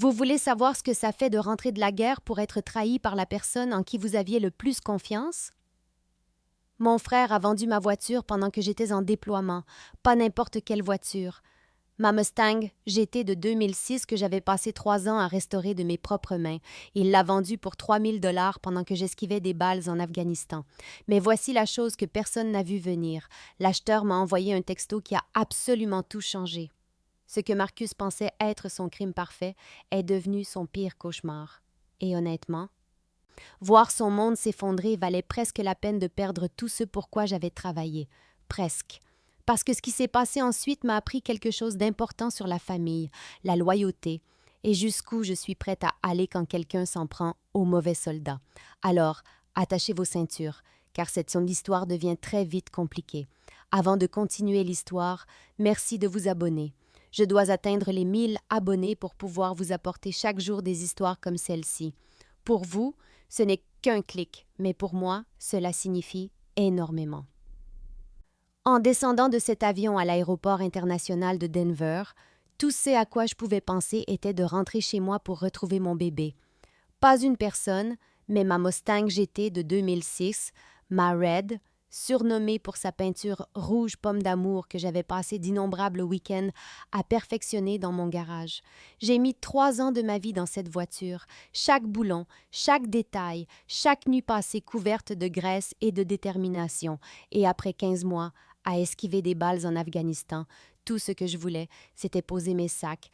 Vous voulez savoir ce que ça fait de rentrer de la guerre pour être trahi par la personne en qui vous aviez le plus confiance? Mon frère a vendu ma voiture pendant que j'étais en déploiement, pas n'importe quelle voiture. Ma Mustang GT de 2006 que j'avais passé 3 ans à restaurer de mes propres mains. Il l'a vendue pour 3 000 $ pendant que j'esquivais des balles en Afghanistan. Mais voici la chose que personne n'a vu venir. L'acheteur m'a envoyé un texto qui a absolument tout changé. Ce que Marcus pensait être son crime parfait est devenu son pire cauchemar. Et honnêtement, voir son monde s'effondrer valait presque la peine de perdre tout ce pour quoi j'avais travaillé. Presque. Parce que ce qui s'est passé ensuite m'a appris quelque chose d'important sur la famille, la loyauté, et jusqu'où je suis prête à aller quand quelqu'un s'en prend aux mauvais soldats. Alors, attachez vos ceintures, car cette histoire devient très vite compliquée. Avant de continuer l'histoire, merci de vous abonner. Je dois atteindre les 1000 abonnés pour pouvoir vous apporter chaque jour des histoires comme celle-ci. Pour vous, ce n'est qu'un clic, mais pour moi, cela signifie énormément. En descendant de cet avion à l'aéroport international de Denver, tout ce à quoi je pouvais penser était de rentrer chez moi pour retrouver mon bébé. Pas une personne, mais ma Mustang GT de 2006, ma Red, surnommée pour sa peinture rouge pomme d'amour que j'avais passé d'innombrables week-ends à perfectionner dans mon garage. J'ai mis 3 ans de ma vie dans cette voiture. Chaque boulon, chaque détail, chaque nuit passée couverte de graisse et de détermination. Et après 15 mois, à esquiver des balles en Afghanistan, tout ce que je voulais, c'était poser mes sacs,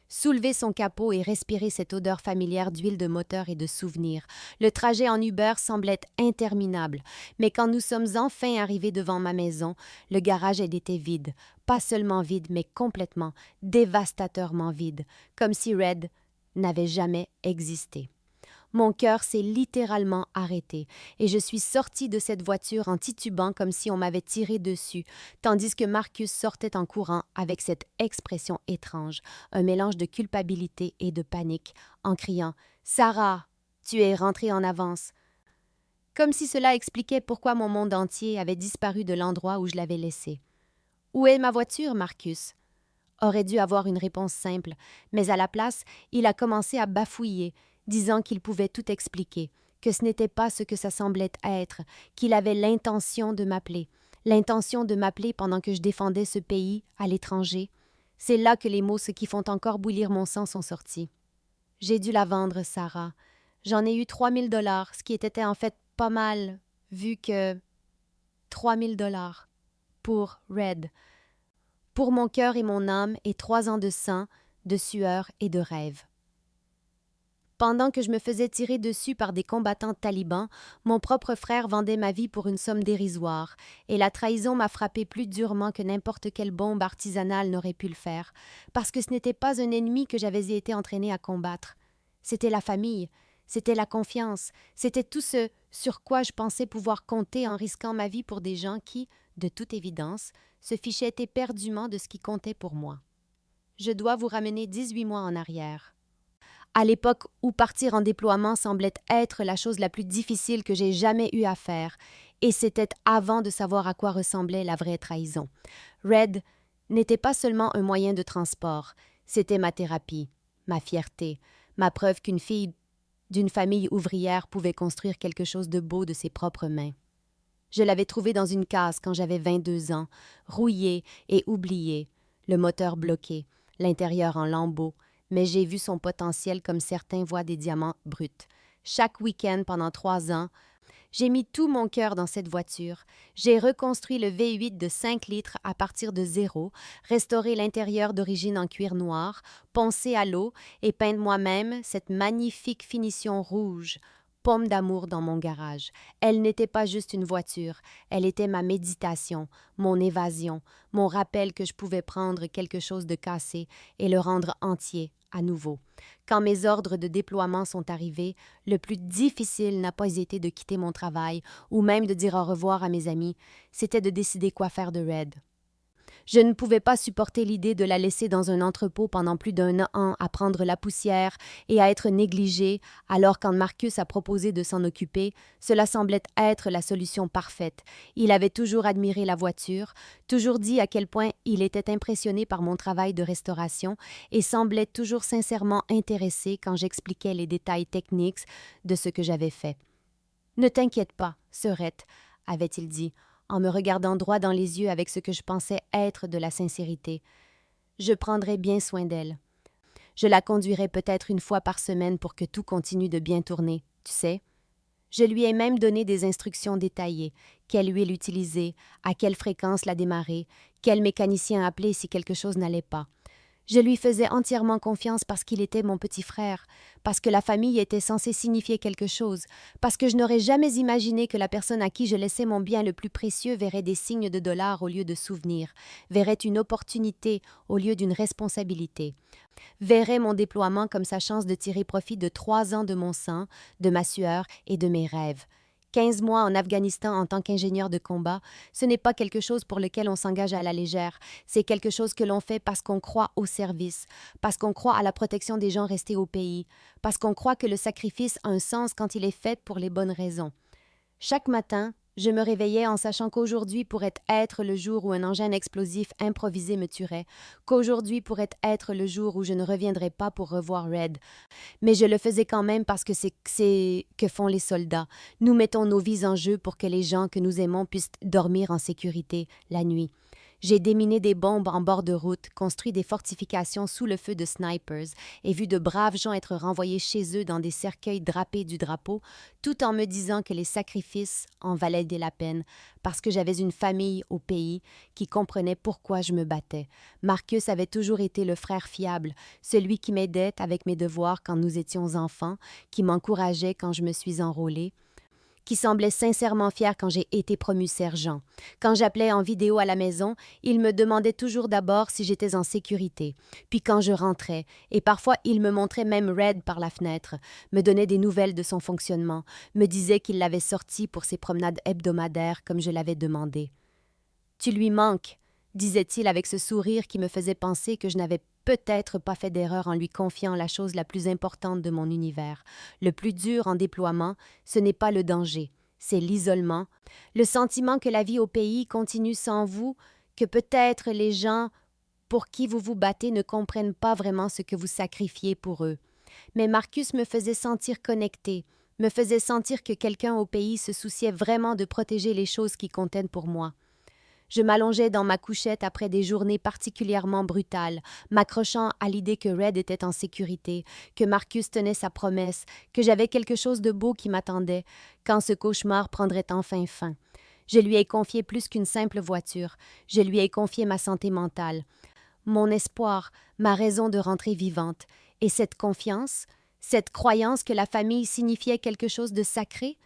soulever son capot et respirer cette odeur familière d'huile de moteur et de souvenirs. Le trajet en Uber semblait interminable, mais quand nous sommes enfin arrivés devant ma maison, le garage était vide. Pas seulement vide, mais complètement, dévastateurement vide, comme si Red n'avait jamais existé. Mon cœur s'est littéralement arrêté et je suis sortie de cette voiture en titubant comme si on m'avait tiré dessus, tandis que Marcus sortait en courant avec cette expression étrange, un mélange de culpabilité et de panique, en criant « Sarah, tu es rentrée en avance !» Comme si cela expliquait pourquoi mon monde entier avait disparu de l'endroit où je l'avais laissé. « Où est ma voiture, Marcus ?» Aurait dû avoir une réponse simple, mais à la place, il a commencé à bafouiller, disant qu'il pouvait tout expliquer, que ce n'était pas ce que ça semblait être, qu'il avait l'intention de m'appeler pendant que je défendais ce pays à l'étranger. C'est là que les mots qui font encore bouillir mon sang sont sortis. J'ai dû la vendre, Sarah. J'en ai eu 3 000 $, ce qui était en fait pas mal, vu que 3 000 $ pour Red, pour mon cœur et mon âme et 3 ans de sang, de sueur et de rêve. Pendant que je me faisais tirer dessus par des combattants talibans, mon propre frère vendait ma vie pour une somme dérisoire, et la trahison m'a frappé plus durement que n'importe quelle bombe artisanale n'aurait pu le faire, parce que ce n'était pas un ennemi que j'avais été entraînée à combattre. C'était la famille, c'était la confiance, c'était tout ce sur quoi je pensais pouvoir compter en risquant ma vie pour des gens qui, de toute évidence, se fichaient éperdument de ce qui comptait pour moi. Je dois vous ramener 18 mois en arrière. À l'époque où partir en déploiement semblait être la chose la plus difficile que j'ai jamais eu à faire, et c'était avant de savoir à quoi ressemblait la vraie trahison. Red n'était pas seulement un moyen de transport, c'était ma thérapie, ma fierté, ma preuve qu'une fille d'une famille ouvrière pouvait construire quelque chose de beau de ses propres mains. Je l'avais trouvée dans une case quand j'avais 22 ans, rouillée et oubliée, le moteur bloqué, l'intérieur en lambeaux, mais j'ai vu son potentiel comme certains voient des diamants bruts. Chaque week-end pendant 3 ans, j'ai mis tout mon cœur dans cette voiture. J'ai reconstruit le V8 de 5 litres à partir de zéro, restauré l'intérieur d'origine en cuir noir, poncé à l'eau et peint moi-même cette magnifique finition rouge, pomme d'amour dans mon garage. Elle n'était pas juste une voiture, elle était ma méditation, mon évasion, mon rappel que je pouvais prendre quelque chose de cassé et le rendre entier à nouveau. Quand mes ordres de déploiement sont arrivés, le plus difficile n'a pas été de quitter mon travail ou même de dire au revoir à mes amis, c'était de décider quoi faire de Red. Je ne pouvais pas supporter l'idée de la laisser dans un entrepôt pendant plus d'1 an à prendre la poussière et à être négligée, alors quand Marcus a proposé de s'en occuper, cela semblait être la solution parfaite. Il avait toujours admiré la voiture, toujours dit à quel point il était impressionné par mon travail de restauration et semblait toujours sincèrement intéressé quand j'expliquais les détails techniques de ce que j'avais fait. « Ne t'inquiète pas, sœurette, » avait-il dit, en me regardant droit dans les yeux avec ce que je pensais être de la sincérité. Je prendrai bien soin d'elle. Je la conduirai peut-être 1 fois par semaine pour que tout continue de bien tourner, tu sais. Je lui ai même donné des instructions détaillées, quelle huile utiliser, à quelle fréquence la démarrer, quel mécanicien appeler si quelque chose n'allait pas. Je lui faisais entièrement confiance parce qu'il était mon petit frère, parce que la famille était censée signifier quelque chose, parce que je n'aurais jamais imaginé que la personne à qui je laissais mon bien le plus précieux verrait des signes de dollars au lieu de souvenirs, verrait une opportunité au lieu d'une responsabilité, verrait mon déploiement comme sa chance de tirer profit de 3 ans de mon sang, de ma sueur et de mes rêves. 15 mois en Afghanistan en tant qu'ingénieur de combat, ce n'est pas quelque chose pour lequel on s'engage à la légère. C'est quelque chose que l'on fait parce qu'on croit au service, parce qu'on croit à la protection des gens restés au pays, parce qu'on croit que le sacrifice a un sens quand il est fait pour les bonnes raisons. Chaque matin, je me réveillais en sachant qu'aujourd'hui pourrait être le jour où un engin explosif improvisé me tuerait, qu'aujourd'hui pourrait être le jour où je ne reviendrais pas pour revoir Red. Mais je le faisais quand même parce que c'est que font les soldats. Nous mettons nos vies en jeu pour que les gens que nous aimons puissent dormir en sécurité la nuit. J'ai déminé des bombes en bord de route, construit des fortifications sous le feu de snipers et vu de braves gens être renvoyés chez eux dans des cercueils drapés du drapeau, tout en me disant que les sacrifices en valaient la peine, parce que j'avais une famille au pays qui comprenait pourquoi je me battais. Marcus avait toujours été le frère fiable, celui qui m'aidait avec mes devoirs quand nous étions enfants, qui m'encourageait quand je me suis enrôlée, qui semblait sincèrement fier quand j'ai été promu sergent. Quand j'appelais en vidéo à la maison, il me demandait toujours d'abord si j'étais en sécurité. Puis quand je rentrais, et parfois il me montrait même Red par la fenêtre, me donnait des nouvelles de son fonctionnement, me disait qu'il l'avait sorti pour ses promenades hebdomadaires comme je l'avais demandé. « Tu lui manques », disait-il avec ce sourire qui me faisait penser que je n'avais peut-être pas fait d'erreur en lui confiant la chose la plus importante de mon univers. Le plus dur en déploiement, ce n'est pas le danger, c'est l'isolement, le sentiment que la vie au pays continue sans vous, que peut-être les gens pour qui vous vous battez ne comprennent pas vraiment ce que vous sacrifiez pour eux. Mais Marcus me faisait sentir connectée, me faisait sentir que quelqu'un au pays se souciait vraiment de protéger les choses qui comptaient pour moi. Je m'allongeais dans ma couchette après des journées particulièrement brutales, m'accrochant à l'idée que Red était en sécurité, que Marcus tenait sa promesse, que j'avais quelque chose de beau qui m'attendait, quand ce cauchemar prendrait enfin fin. Je lui ai confié plus qu'une simple voiture, je lui ai confié ma santé mentale, mon espoir, ma raison de rentrer vivante, et cette confiance, cette croyance que la famille signifiait quelque chose de sacré,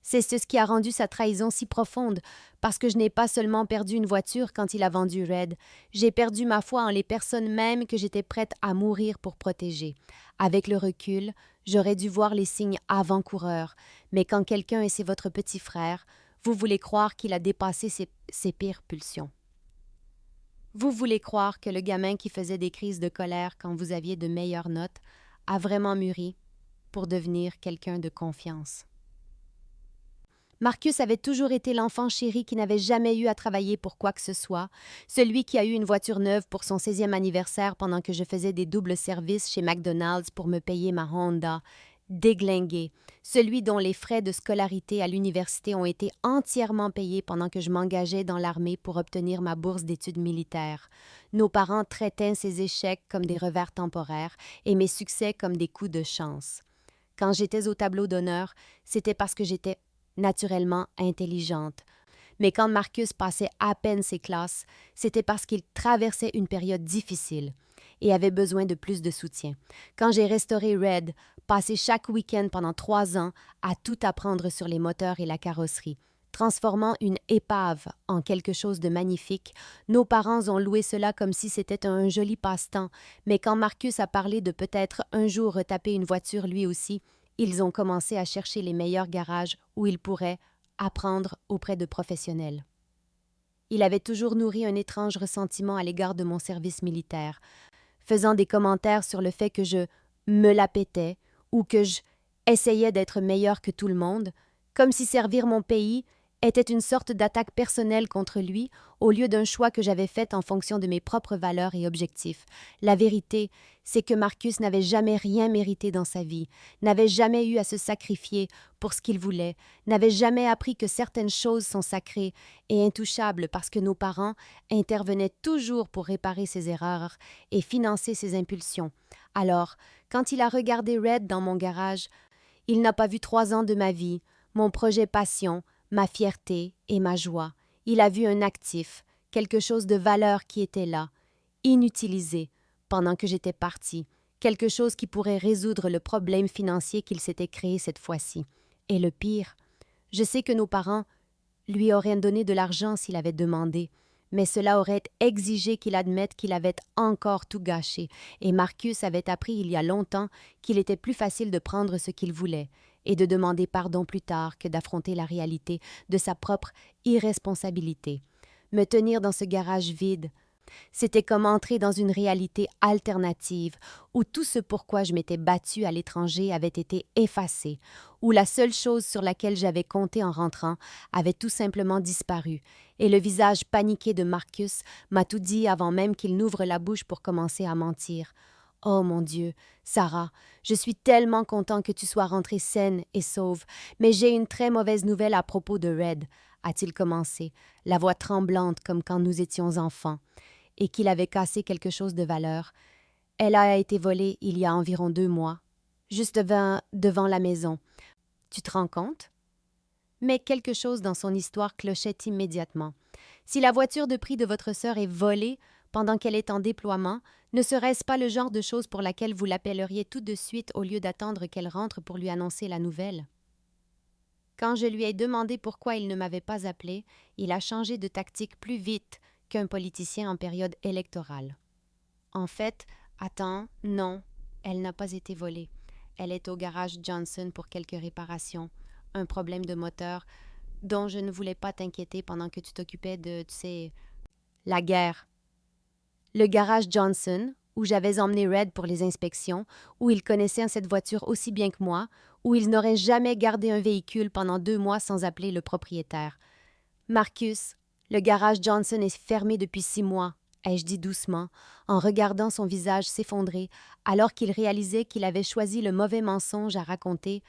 c'est ce qui a rendu sa trahison si profonde, parce que je n'ai pas seulement perdu une voiture quand il a vendu Red, j'ai perdu ma foi en les personnes mêmes que j'étais prête à mourir pour protéger. Avec le recul, j'aurais dû voir les signes avant-coureurs, mais quand quelqu'un est c'est votre petit frère, vous voulez croire qu'il a dépassé ses pires pulsions. Vous voulez croire que le gamin qui faisait des crises de colère quand vous aviez de meilleures notes a vraiment mûri pour devenir quelqu'un de confiance. Marcus avait toujours été l'enfant chéri qui n'avait jamais eu à travailler pour quoi que ce soit, celui qui a eu une voiture neuve pour son 16e anniversaire pendant que je faisais des doubles services chez McDonald's pour me payer ma Honda, déglingué, celui dont les frais de scolarité à l'université ont été entièrement payés pendant que je m'engageais dans l'armée pour obtenir ma bourse d'études militaires. Nos parents traitaient ces échecs comme des revers temporaires et mes succès comme des coups de chance. Quand j'étais au tableau d'honneur, c'était parce que j'étais naturellement intelligente. Mais quand Marcus passait à peine ses classes, c'était parce qu'il traversait une période difficile et avait besoin de plus de soutien. Quand j'ai restauré Red, passé chaque week-end pendant 3 ans à tout apprendre sur les moteurs et la carrosserie, transformant une épave en quelque chose de magnifique, nos parents ont loué cela comme si c'était un joli passe-temps, mais quand Marcus a parlé de peut-être un jour retaper une voiture lui aussi, ils ont commencé à chercher les meilleurs garages où ils pourraient apprendre auprès de professionnels. Il avait toujours nourri un étrange ressentiment à l'égard de mon service militaire, faisant des commentaires sur le fait que je me la pétais ou que je essayais d'être meilleur que tout le monde, comme si servir mon pays était une sorte d'attaque personnelle contre lui au lieu d'un choix que j'avais fait en fonction de mes propres valeurs et objectifs. La vérité, c'est que Marcus n'avait jamais rien mérité dans sa vie, n'avait jamais eu à se sacrifier pour ce qu'il voulait, n'avait jamais appris que certaines choses sont sacrées et intouchables parce que nos parents intervenaient toujours pour réparer ses erreurs et financer ses impulsions. Alors, quand il a regardé Red dans mon garage, il n'a pas vu 3 ans de ma vie, mon projet passion, ma fierté et ma joie. Il a vu un actif, quelque chose de valeur qui était là, inutilisé, pendant que j'étais partie, quelque chose qui pourrait résoudre le problème financier qu'il s'était créé cette fois-ci. Et le pire, je sais que nos parents lui auraient donné de l'argent s'il avait demandé, mais cela aurait exigé qu'il admette qu'il avait encore tout gâché, et Marcus avait appris il y a longtemps qu'il était plus facile de prendre ce qu'il voulait, et de demander pardon plus tard que d'affronter la réalité de sa propre irresponsabilité. Me tenir dans ce garage vide, c'était comme entrer dans une réalité alternative où tout ce pourquoi je m'étais battue à l'étranger avait été effacé, où la seule chose sur laquelle j'avais compté en rentrant avait tout simplement disparu, et le visage paniqué de Marcus m'a tout dit avant même qu'il n'ouvre la bouche pour commencer à mentir. Oh mon Dieu, Sarah, je suis tellement content que tu sois rentrée saine et sauve, mais j'ai une très mauvaise nouvelle à propos de Red, a-t-il commencé, la voix tremblante comme quand nous étions enfants, et qu'il avait cassé quelque chose de valeur. Elle a été volée il y a environ 2 mois, juste devant la maison. Tu te rends compte? Mais quelque chose dans son histoire clochait immédiatement. Si la voiture de prix de votre sœur est volée pendant qu'elle est en déploiement, ne serait-ce pas le genre de chose pour laquelle vous l'appelleriez tout de suite au lieu d'attendre qu'elle rentre pour lui annoncer la nouvelle? Quand je lui ai demandé pourquoi il ne m'avait pas appelé, il a changé de tactique plus vite qu'un politicien en période électorale. En fait, attends, non, elle n'a pas été volée. Elle est au garage Johnson pour quelques réparations, un problème de moteur dont je ne voulais pas t'inquiéter pendant que tu t'occupais de, tu sais, la guerre. Le garage Johnson, où j'avais emmené Red pour les inspections, où il connaissait cette voiture aussi bien que moi, où il n'aurait jamais gardé un véhicule pendant 2 mois sans appeler le propriétaire. Marcus, le garage Johnson est fermé depuis 6 mois, ai-je dit doucement, en regardant son visage s'effondrer, alors qu'il réalisait qu'il avait choisi le mauvais mensonge à raconter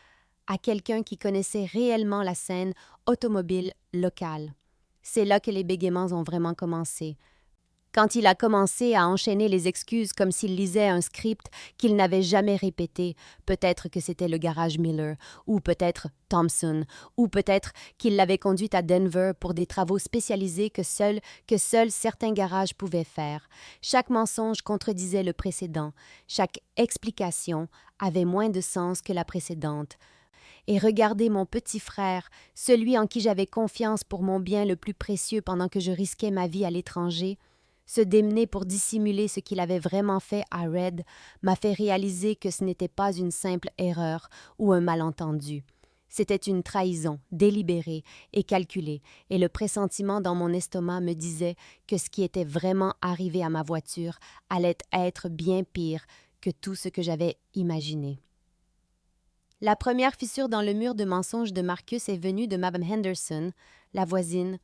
à quelqu'un qui connaissait réellement la scène automobile locale. C'est là que les bégaiements ont vraiment commencé. Quand il a commencé à enchaîner les excuses comme s'il lisait un script qu'il n'avait jamais répété, peut-être que c'était le garage Miller, ou peut-être Thompson, ou peut-être qu'il l'avait conduite à Denver pour des travaux spécialisés que seuls certains garages pouvaient faire. Chaque mensonge contredisait le précédent, chaque explication avait moins de sens que la précédente. Et regardez mon petit frère, celui en qui j'avais confiance pour mon bien le plus précieux pendant que je risquais ma vie à l'étranger, se démener pour dissimuler ce qu'il avait vraiment fait à Red m'a fait réaliser que ce n'était pas une simple erreur ou un malentendu. C'était une trahison délibérée et calculée, et le pressentiment dans mon estomac me disait que ce qui était vraiment arrivé à ma voiture allait être bien pire que tout ce que j'avais imaginé. La première fissure dans le mur de mensonges de Marcus est venue de Mme Henderson, la voisine,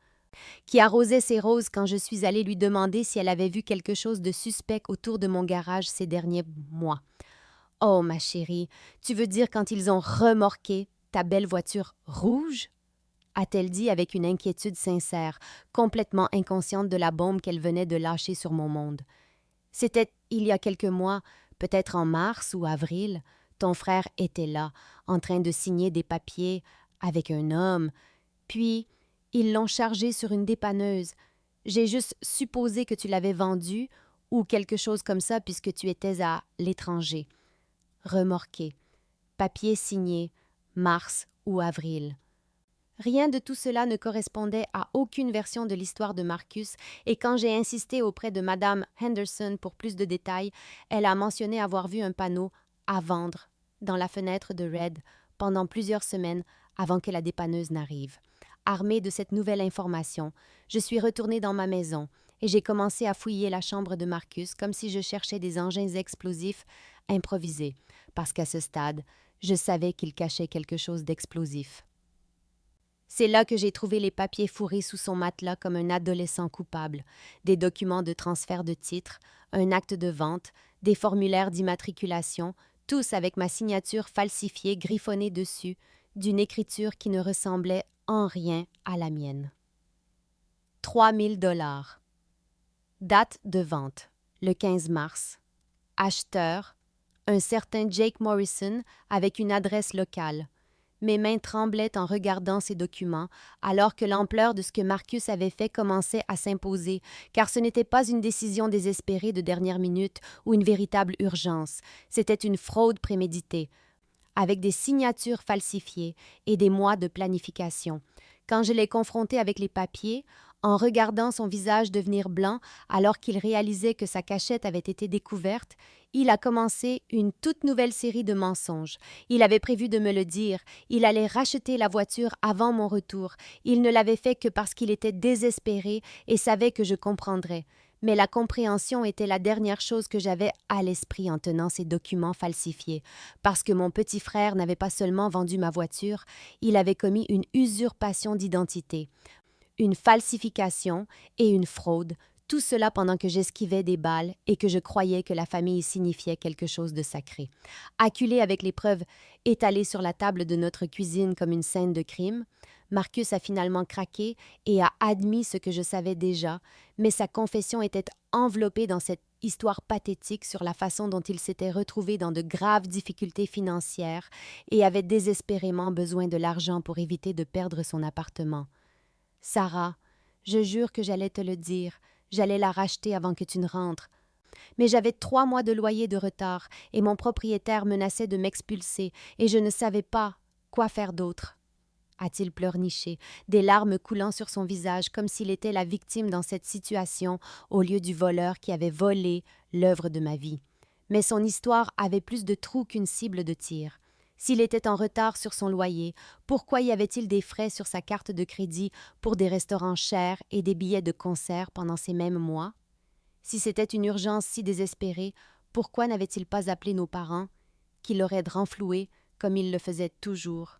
qui arrosait ses roses quand je suis allée lui demander si elle avait vu quelque chose de suspect autour de mon garage ces derniers mois. « Oh, ma chérie, tu veux dire quand ils ont remorqué ta belle voiture rouge? » a-t-elle dit avec une inquiétude sincère, complètement inconsciente de la bombe qu'elle venait de lâcher sur mon monde. C'était il y a quelques mois, peut-être en mars ou avril. Ton frère était là, en train de signer des papiers avec un homme. Puis, ils l'ont chargé sur une dépanneuse. J'ai juste supposé que tu l'avais vendu ou quelque chose comme ça puisque tu étais à l'étranger. Remorqué. Papier signé. Mars ou avril. Rien de tout cela ne correspondait à aucune version de l'histoire de Marcus, et quand j'ai insisté auprès de Madame Henderson pour plus de détails, elle a mentionné avoir vu un panneau « à vendre » dans la fenêtre de Red pendant plusieurs semaines avant que la dépanneuse n'arrive. armée de cette nouvelle information, je suis retournée dans ma maison et j'ai commencé à fouiller la chambre de Marcus comme si je cherchais des engins explosifs improvisés, parce qu'à ce stade, je savais qu'il cachait quelque chose d'explosif. C'est là que j'ai trouvé les papiers fourrés sous son matelas comme un adolescent coupable, des documents de transfert de titre, un acte de vente, des formulaires d'immatriculation, tous avec ma signature falsifiée griffonnée dessus, d'une écriture qui ne ressemblait en rien à la mienne. 3000 $. Date de vente, le 15 mars. Acheteur, un certain Jake Morrison avec une adresse locale. Mes mains tremblaient en regardant ces documents, alors que l'ampleur de ce que Marcus avait fait commençait à s'imposer, car ce n'était pas une décision désespérée de dernière minute ou une véritable urgence, c'était une fraude préméditée, avec des signatures falsifiées et des mois de planification. Quand je l'ai confronté avec les papiers, en regardant son visage devenir blanc alors qu'il réalisait que sa cachette avait été découverte, il a commencé une toute nouvelle série de mensonges. Il avait prévu de me le dire, il allait racheter la voiture avant mon retour. Il ne l'avait fait que parce qu'il était désespéré et savait que je comprendrais. Mais la compréhension était la dernière chose que j'avais à l'esprit en tenant ces documents falsifiés, parce que mon petit frère n'avait pas seulement vendu ma voiture, il avait commis une usurpation d'identité, une falsification et une fraude, tout cela pendant que j'esquivais des balles et que je croyais que la famille signifiait quelque chose de sacré. Acculé avec les preuves étalées sur la table de notre cuisine comme une scène de crime, Marcus a finalement craqué et a admis ce que je savais déjà, mais sa confession était enveloppée dans cette histoire pathétique sur la façon dont il s'était retrouvé dans de graves difficultés financières et avait désespérément besoin de l'argent pour éviter de perdre son appartement. « Sarah, je jure que j'allais te le dire, j'allais la racheter avant que tu ne rentres. Mais j'avais 3 mois de loyer de retard et mon propriétaire menaçait de m'expulser et je ne savais pas quoi faire d'autre. » A-t-il pleurniché, des larmes coulant sur son visage comme s'il était la victime dans cette situation au lieu du voleur qui avait volé l'œuvre de ma vie. Mais son histoire avait plus de trous qu'une cible de tir. S'il était en retard sur son loyer, pourquoi y avait-il des frais sur sa carte de crédit pour des restaurants chers et des billets de concert pendant ces mêmes mois? Si c'était une urgence si désespérée, pourquoi n'avait-il pas appelé nos parents, qui l'auraient renfloué comme il le faisait toujours?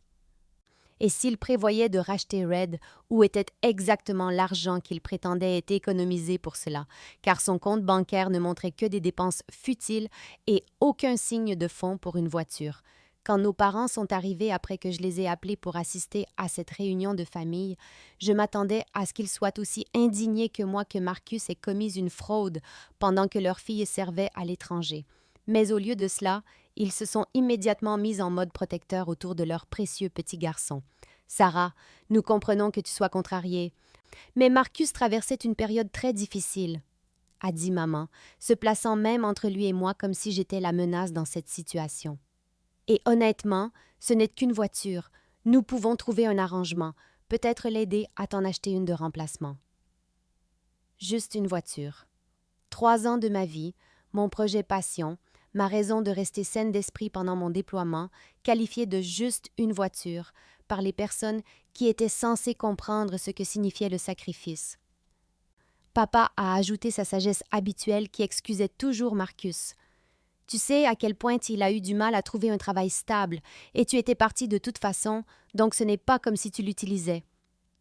Et s'il prévoyait de racheter Red, où était exactement l'argent qu'il prétendait être économisé pour cela, car son compte bancaire ne montrait que des dépenses futiles et aucun signe de fonds pour une voiture. Quand nos parents sont arrivés après que je les ai appelés pour assister à cette réunion de famille, je m'attendais à ce qu'ils soient aussi indignés que moi que Marcus ait commis une fraude pendant que leur fille servait à l'étranger. Mais au lieu de cela, ils se sont immédiatement mis en mode protecteur autour de leur précieux petit garçon. « Sarah, nous comprenons que tu sois contrariée. Mais Marcus traversait une période très difficile, » a dit maman, se plaçant même entre lui et moi comme si j'étais la menace dans cette situation. Et honnêtement, ce n'est qu'une voiture. Nous pouvons trouver un arrangement, peut-être l'aider à t'en acheter une de remplacement. Juste une voiture. 3 ans de ma vie, mon projet passion, ma raison de rester saine d'esprit pendant mon déploiement, qualifiée de juste une voiture par les personnes qui étaient censées comprendre ce que signifiait le sacrifice. Papa a ajouté sa sagesse habituelle qui excusait toujours Marcus. Tu sais à quel point il a eu du mal à trouver un travail stable, et tu étais parti de toute façon, donc ce n'est pas comme si tu l'utilisais.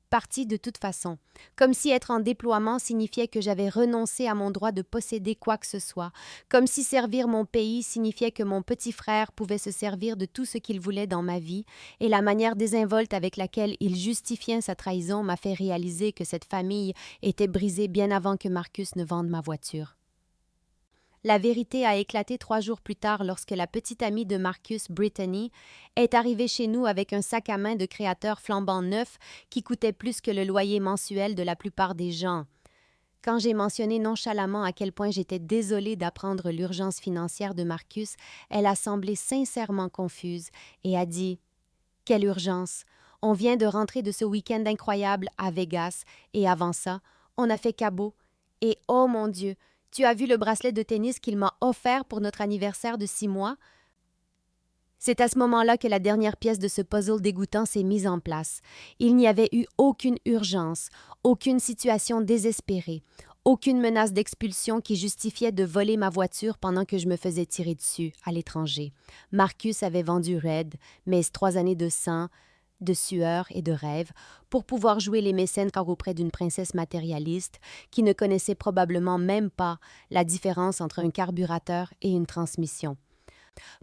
Parti de toute façon, comme si être en déploiement signifiait que j'avais renoncé à mon droit de posséder quoi que ce soit, comme si servir mon pays signifiait que mon petit frère pouvait se servir de tout ce qu'il voulait dans ma vie, et la manière désinvolte avec laquelle il justifiait sa trahison m'a fait réaliser que cette famille était brisée bien avant que Marcus ne vende ma voiture. La vérité a éclaté 3 jours plus tard lorsque la petite amie de Marcus, Brittany, est arrivée chez nous avec un sac à main de créateur flambant neuf qui coûtait plus que le loyer mensuel de la plupart des gens. Quand j'ai mentionné nonchalamment à quel point j'étais désolée d'apprendre l'urgence financière de Marcus, elle a semblé sincèrement confuse et a dit « Quelle urgence! On vient de rentrer de ce week-end incroyable à Vegas et avant ça, on a fait Cabo et oh mon Dieu! Tu as vu le bracelet de tennis qu'il m'a offert pour notre anniversaire de 6 mois? » C'est à ce moment-là que la dernière pièce de ce puzzle dégoûtant s'est mise en place. Il n'y avait eu aucune urgence, aucune situation désespérée, aucune menace d'expulsion qui justifiait de voler ma voiture pendant que je me faisais tirer dessus, à l'étranger. Marcus avait vendu Red, mes 3 années de sang, de sueur et de rêve, pour pouvoir jouer les mécènes car auprès d'une princesse matérialiste qui ne connaissait probablement même pas la différence entre un carburateur et une transmission.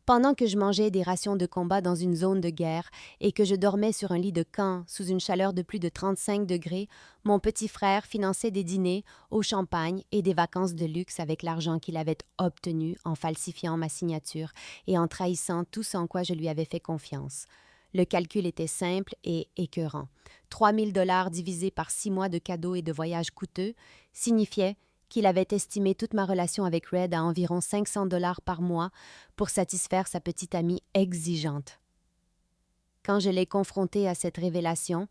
Pendant que je mangeais des rations de combat dans une zone de guerre et que je dormais sur un lit de camp sous une chaleur de plus de 35 degrés, mon petit frère finançait des dîners au champagne et des vacances de luxe avec l'argent qu'il avait obtenu en falsifiant ma signature et en trahissant tout ce en quoi je lui avais fait confiance. Le calcul était simple et écœurant. 3 000 $ divisés par 6 mois de cadeaux et de voyages coûteux signifiait qu'il avait estimé toute ma relation avec Red à environ 500 $ par mois pour satisfaire sa petite amie exigeante. Quand je l'ai confrontée à cette révélation,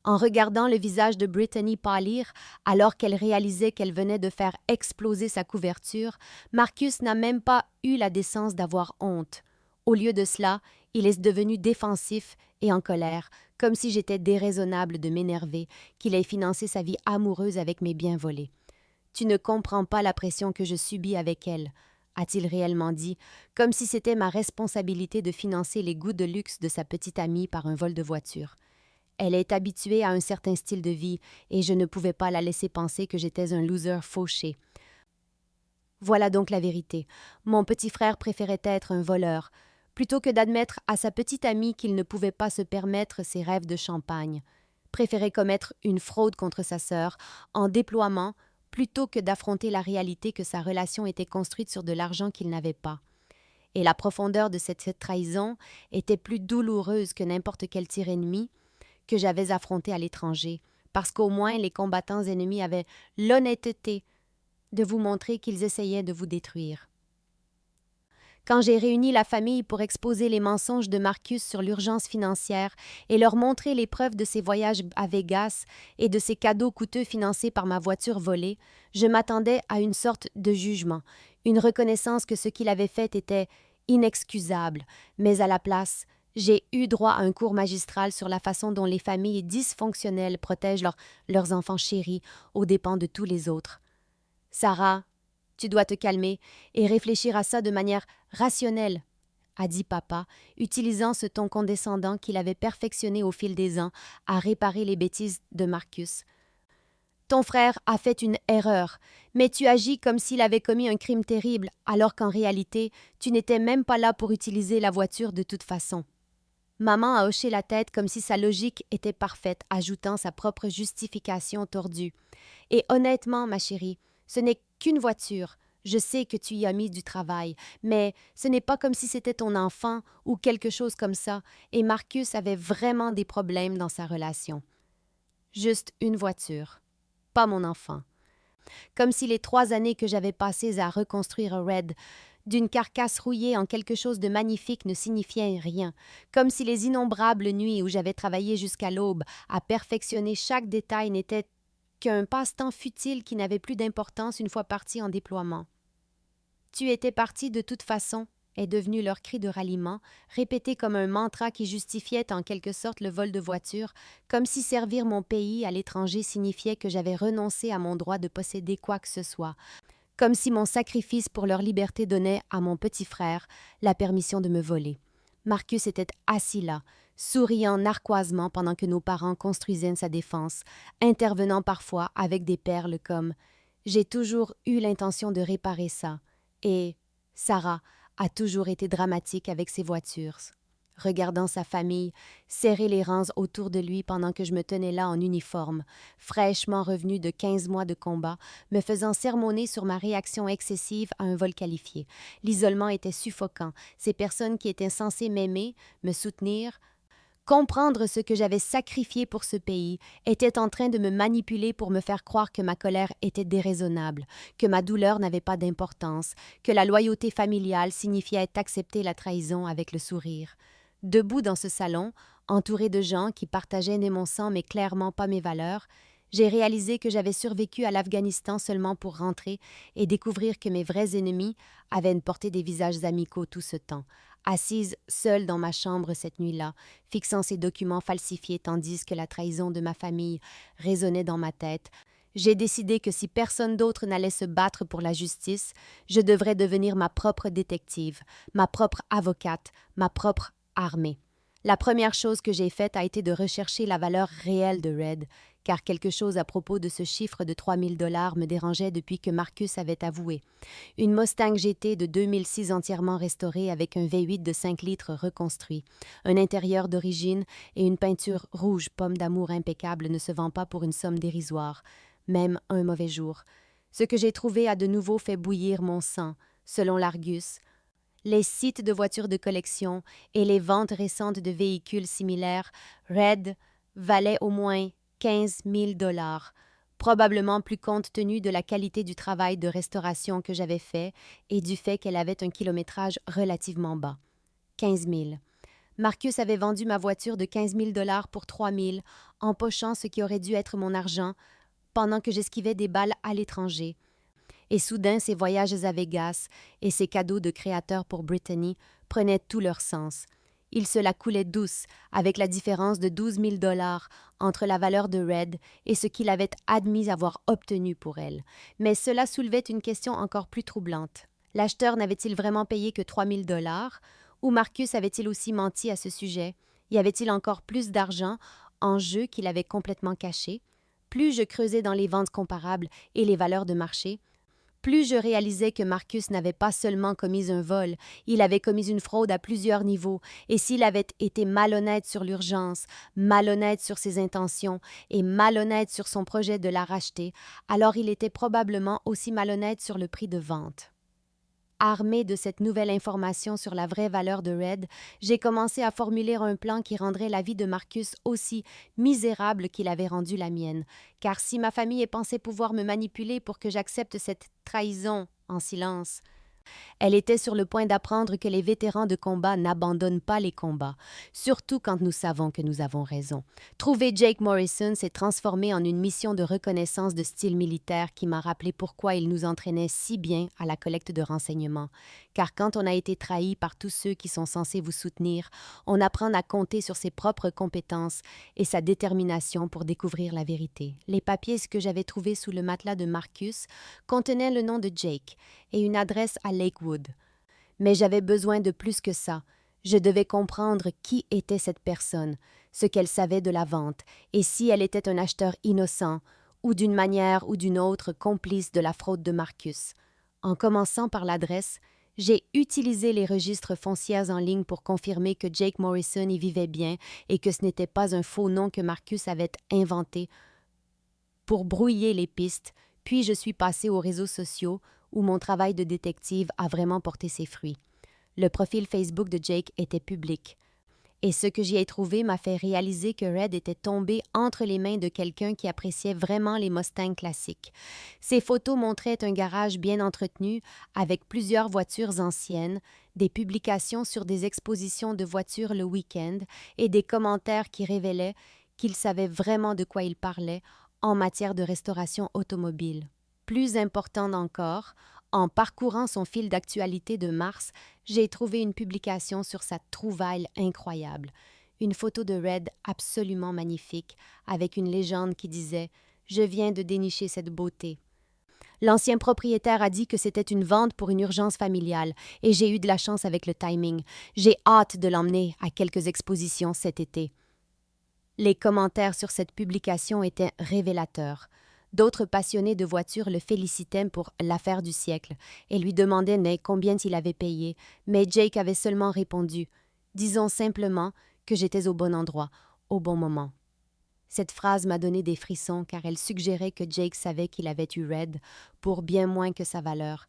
en regardant le visage de Brittany pâlir alors qu'elle réalisait qu'elle venait de faire exploser sa couverture, Marcus n'a même pas eu la décence d'avoir honte. Au lieu de cela, il est devenu défensif et en colère, comme si j'étais déraisonnable de m'énerver qu'il ait financé sa vie amoureuse avec mes biens volés. « Tu ne comprends pas la pression que je subis avec elle », a-t-il réellement dit, comme si c'était ma responsabilité de financer les goûts de luxe de sa petite amie par un vol de voiture. Elle est habituée à un certain style de vie et je ne pouvais pas la laisser penser que j'étais un loser fauché. Voilà donc la vérité. Mon petit frère préférait être un voleur, plutôt que d'admettre à sa petite amie qu'il ne pouvait pas se permettre ses rêves de champagne. Préférait commettre une fraude contre sa sœur en déploiement plutôt que d'affronter la réalité que sa relation était construite sur de l'argent qu'il n'avait pas. Et la profondeur de cette trahison était plus douloureuse que n'importe quel tir ennemi que j'avais affronté à l'étranger, parce qu'au moins les combattants ennemis avaient l'honnêteté de vous montrer qu'ils essayaient de vous détruire. Quand j'ai réuni la famille pour exposer les mensonges de Marcus sur l'urgence financière et leur montrer les preuves de ses voyages à Vegas et de ses cadeaux coûteux financés par ma voiture volée, je m'attendais à une sorte de jugement, une reconnaissance que ce qu'il avait fait était inexcusable, mais à la place, j'ai eu droit à un cours magistral sur la façon dont les familles dysfonctionnelles protègent leurs enfants chéris aux dépens de tous les autres. Sarah, tu dois te calmer et réfléchir à ça de manière rationnelle, a dit papa, utilisant ce ton condescendant qu'il avait perfectionné au fil des ans à réparer les bêtises de Marcus. Ton frère a fait une erreur, mais tu agis comme s'il avait commis un crime terrible, alors qu'en réalité, tu n'étais même pas là pour utiliser la voiture de toute façon. Maman a hoché la tête comme si sa logique était parfaite, ajoutant sa propre justification tordue. Et honnêtement, ma chérie, ce n'est qu'une voiture. Je sais que tu y as mis du travail, mais ce n'est pas comme si c'était ton enfant ou quelque chose comme ça, et Marcus avait vraiment des problèmes dans sa relation. Juste une voiture, pas mon enfant. Comme si les 3 années que j'avais passées à reconstruire Red, d'une carcasse rouillée en quelque chose de magnifique ne signifiaient rien, comme si les innombrables nuits où j'avais travaillé jusqu'à l'aube à perfectionner chaque détail n'étaient qu'un passe-temps futile qui n'avait plus d'importance une fois parti en déploiement. Tu étais parti de toute façon est devenu leur cri de ralliement, répété comme un mantra qui justifiait en quelque sorte le vol de voiture, comme si servir mon pays à l'étranger signifiait que j'avais renoncé à mon droit de posséder quoi que ce soit, comme si mon sacrifice pour leur liberté donnait à mon petit frère la permission de me voler. Marcus était assis là, souriant narquoisement pendant que nos parents construisaient sa défense, intervenant parfois avec des perles comme « J'ai toujours eu l'intention de réparer ça » et « Sarah a toujours été dramatique avec ses voitures ». Regardant sa famille serrer les rangs autour de lui pendant que je me tenais là en uniforme, fraîchement revenu de 15 mois de combat, me faisant sermonner sur ma réaction excessive à un vol qualifié. L'isolement était suffocant. Ces personnes qui étaient censées m'aimer, me soutenir, comprendre ce que j'avais sacrifié pour ce pays, étaient en train de me manipuler pour me faire croire que ma colère était déraisonnable, que ma douleur n'avait pas d'importance, que la loyauté familiale signifiait accepter la trahison avec le sourire. Debout dans ce salon, entouré de gens qui partageaient mon sang mais clairement pas mes valeurs, j'ai réalisé que j'avais survécu à l'Afghanistan seulement pour rentrer et découvrir que mes vrais ennemis avaient porté des visages amicaux tout ce temps, assise seule dans ma chambre cette nuit-là, fixant ces documents falsifiés tandis que la trahison de ma famille résonnait dans ma tête, j'ai décidé que si personne d'autre n'allait se battre pour la justice, je devrais devenir ma propre détective, ma propre avocate, ma propre armée. La première chose que j'ai faite a été de rechercher la valeur réelle de Red, car quelque chose à propos de ce chiffre de 3000 dollars me dérangeait depuis que Marcus avait avoué. Une Mustang GT de 2006 entièrement restaurée avec un V8 de 5 litres reconstruit, un intérieur d'origine et une peinture rouge pomme d'amour impeccable ne se vend pas pour une somme dérisoire, même un mauvais jour. Ce que j'ai trouvé a de nouveau fait bouillir mon sang, selon l'Argus. Les sites de voitures de collection et les ventes récentes de véhicules similaires, Red valait au moins 15 000 dollars, probablement plus compte tenu de la qualité du travail de restauration que j'avais fait et du fait qu'elle avait un kilométrage relativement bas. 15 000. Marcus avait vendu ma voiture de 15 000 dollars pour 3 000, empochant ce qui aurait dû être mon argent pendant que j'esquivais des balles à l'étranger. Et soudain, ses voyages à Vegas et ses cadeaux de créateur pour Brittany prenaient tout leur sens. Il se la coulait douce, avec la différence de 12 000 dollars entre la valeur de Red et ce qu'il avait admis avoir obtenu pour elle. Mais cela soulevait une question encore plus troublante. L'acheteur n'avait-il vraiment payé que 3 000 dollars, ou Marcus avait-il aussi menti à ce sujet? Y avait-il encore plus d'argent en jeu qu'il avait complètement caché? Plus je creusais dans les ventes comparables et les valeurs de marché, plus je réalisais que Marcus n'avait pas seulement commis un vol, il avait commis une fraude à plusieurs niveaux, et s'il avait été malhonnête sur l'urgence, malhonnête sur ses intentions et malhonnête sur son projet de la racheter, alors il était probablement aussi malhonnête sur le prix de vente. Armée de cette nouvelle information sur la vraie valeur de Red, j'ai commencé à formuler un plan qui rendrait la vie de Marcus aussi misérable qu'il avait rendu la mienne. Car si ma famille pensait pouvoir me manipuler pour que j'accepte cette trahison en silence, elle était sur le point d'apprendre que les vétérans de combat n'abandonnent pas les combats, surtout quand nous savons que nous avons raison. Trouver Jake Morrison s'est transformé en une mission de reconnaissance de style militaire qui m'a rappelé pourquoi il nous entraînait si bien à la collecte de renseignements. Car quand on a été trahi par tous ceux qui sont censés vous soutenir, on apprend à compter sur ses propres compétences et sa détermination pour découvrir la vérité. Les papiers que j'avais trouvés sous le matelas de Marcus contenaient le nom de Jake et une adresse à Lakewood. Mais j'avais besoin de plus que ça. Je devais comprendre qui était cette personne, ce qu'elle savait de la vente, et si elle était un acheteur innocent, ou d'une manière ou d'une autre complice de la fraude de Marcus. En commençant par l'adresse, j'ai utilisé les registres fonciers en ligne pour confirmer que Jake Morrison y vivait bien et que ce n'était pas un faux nom que Marcus avait inventé pour brouiller les pistes, puis je suis passée aux réseaux sociaux où mon travail de détective a vraiment porté ses fruits. Le profil Facebook de Jake était public. Et ce que j'y ai trouvé m'a fait réaliser que Red était tombé entre les mains de quelqu'un qui appréciait vraiment les Mustangs classiques. Ces photos montraient un garage bien entretenu, avec plusieurs voitures anciennes, des publications sur des expositions de voitures le week-end et des commentaires qui révélaient qu'il savait vraiment de quoi il parlait en matière de restauration automobile. Plus important encore, en parcourant son fil d'actualité de mars, j'ai trouvé une publication sur sa trouvaille incroyable. Une photo de Red absolument magnifique, avec une légende qui disait « Je viens de dénicher cette beauté ». L'ancien propriétaire a dit que c'était une vente pour une urgence familiale, et j'ai eu de la chance avec le timing. J'ai hâte de l'emmener à quelques expositions cet été. Les commentaires sur cette publication étaient révélateurs. D'autres passionnés de voitures le félicitaient pour l'affaire du siècle et lui demandaient combien il avait payé, mais Jake avait seulement répondu « Disons simplement que j'étais au bon endroit, au bon moment ». Cette phrase m'a donné des frissons car elle suggérait que Jake savait qu'il avait eu Red pour bien moins que sa valeur.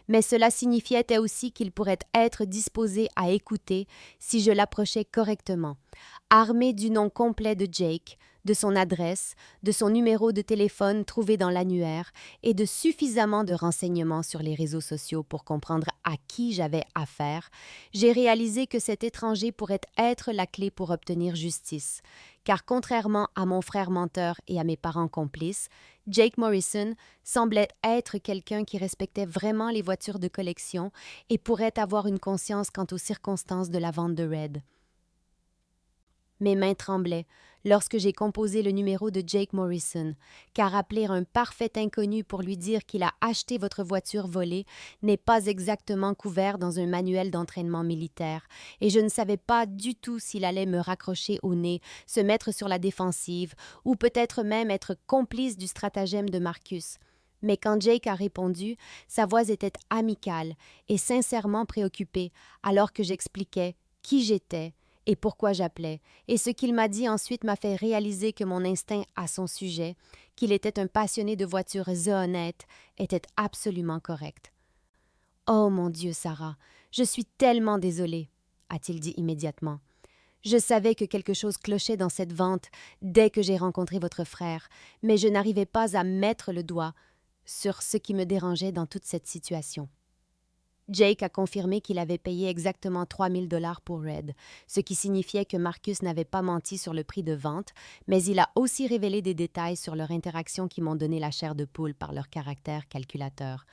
Mais cela signifiait aussi qu'il pourrait être disposé à écouter si je l'approchais correctement. Armé du nom complet de Jake, de son adresse, de son numéro de téléphone trouvé dans l'annuaire et de suffisamment de renseignements sur les réseaux sociaux pour comprendre à qui j'avais affaire, j'ai réalisé que cet étranger pourrait être la clé pour obtenir justice. Car contrairement à mon frère menteur et à mes parents complices, Jake Morrison semblait être quelqu'un qui respectait vraiment les voitures de collection et pourrait avoir une conscience quant aux circonstances de la vente de Red. Mes mains tremblaient lorsque j'ai composé le numéro de Jake Morrison, car appeler un parfait inconnu pour lui dire qu'il a acheté votre voiture volée n'est pas exactement couvert dans un manuel d'entraînement militaire, et je ne savais pas du tout s'il allait me raccrocher au nez, se mettre sur la défensive, ou peut-être même être complice du stratagème de Marcus. Mais quand Jake a répondu, sa voix était amicale et sincèrement préoccupée, alors que j'expliquais qui j'étais et pourquoi j'appelais, et ce qu'il m'a dit ensuite m'a fait réaliser que mon instinct à son sujet, qu'il était un passionné de voitures honnêtes, était absolument correct. « Oh mon Dieu, Sarah, je suis tellement désolée, » a-t-il dit immédiatement. « Je savais que quelque chose clochait dans cette vente dès que j'ai rencontré votre frère, mais je n'arrivais pas à mettre le doigt sur ce qui me dérangeait dans toute cette situation. » Jake a confirmé qu'il avait payé exactement 3 000 $ pour Red, ce qui signifiait que Marcus n'avait pas menti sur le prix de vente, mais il a aussi révélé des détails sur leur interaction qui m'ont donné la chair de poule par leur caractère calculateur.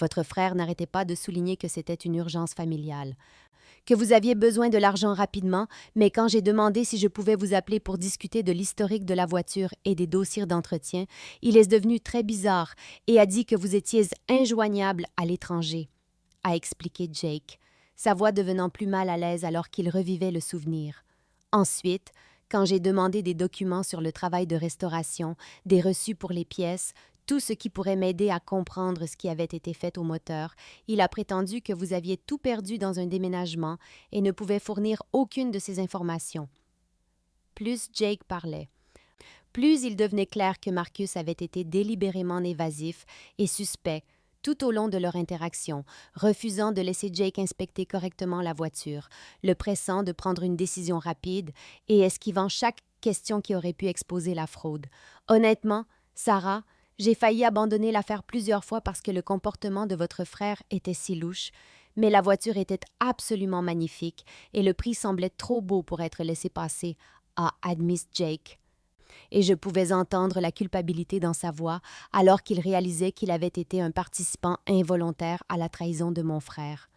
Votre frère n'arrêtait pas de souligner que c'était une urgence familiale, que vous aviez besoin de l'argent rapidement, mais quand j'ai demandé si je pouvais vous appeler pour discuter de l'historique de la voiture et des dossiers d'entretien, il est devenu très bizarre et a dit que vous étiez injoignable à l'étranger, a expliqué Jake, sa voix devenant plus mal à l'aise alors qu'il revivait le souvenir. Ensuite, quand j'ai demandé des documents sur le travail de restauration, des reçus pour les pièces, tout ce qui pourrait m'aider à comprendre ce qui avait été fait au moteur, il a prétendu que vous aviez tout perdu dans un déménagement et ne pouvait fournir aucune de ces informations. Plus Jake parlait, plus il devenait clair que Marcus avait été délibérément évasif et suspect tout au long de leur interaction, refusant de laisser Jake inspecter correctement la voiture, le pressant de prendre une décision rapide et esquivant chaque question qui aurait pu exposer la fraude. Honnêtement, Sarah, j'ai failli abandonner l'affaire plusieurs fois parce que le comportement de votre frère était si louche, mais la voiture était absolument magnifique et le prix semblait trop beau pour être laissé passer, a admis Jake. Et je pouvais entendre la culpabilité dans sa voix alors qu'il réalisait qu'il avait été un participant involontaire à la trahison de mon frère.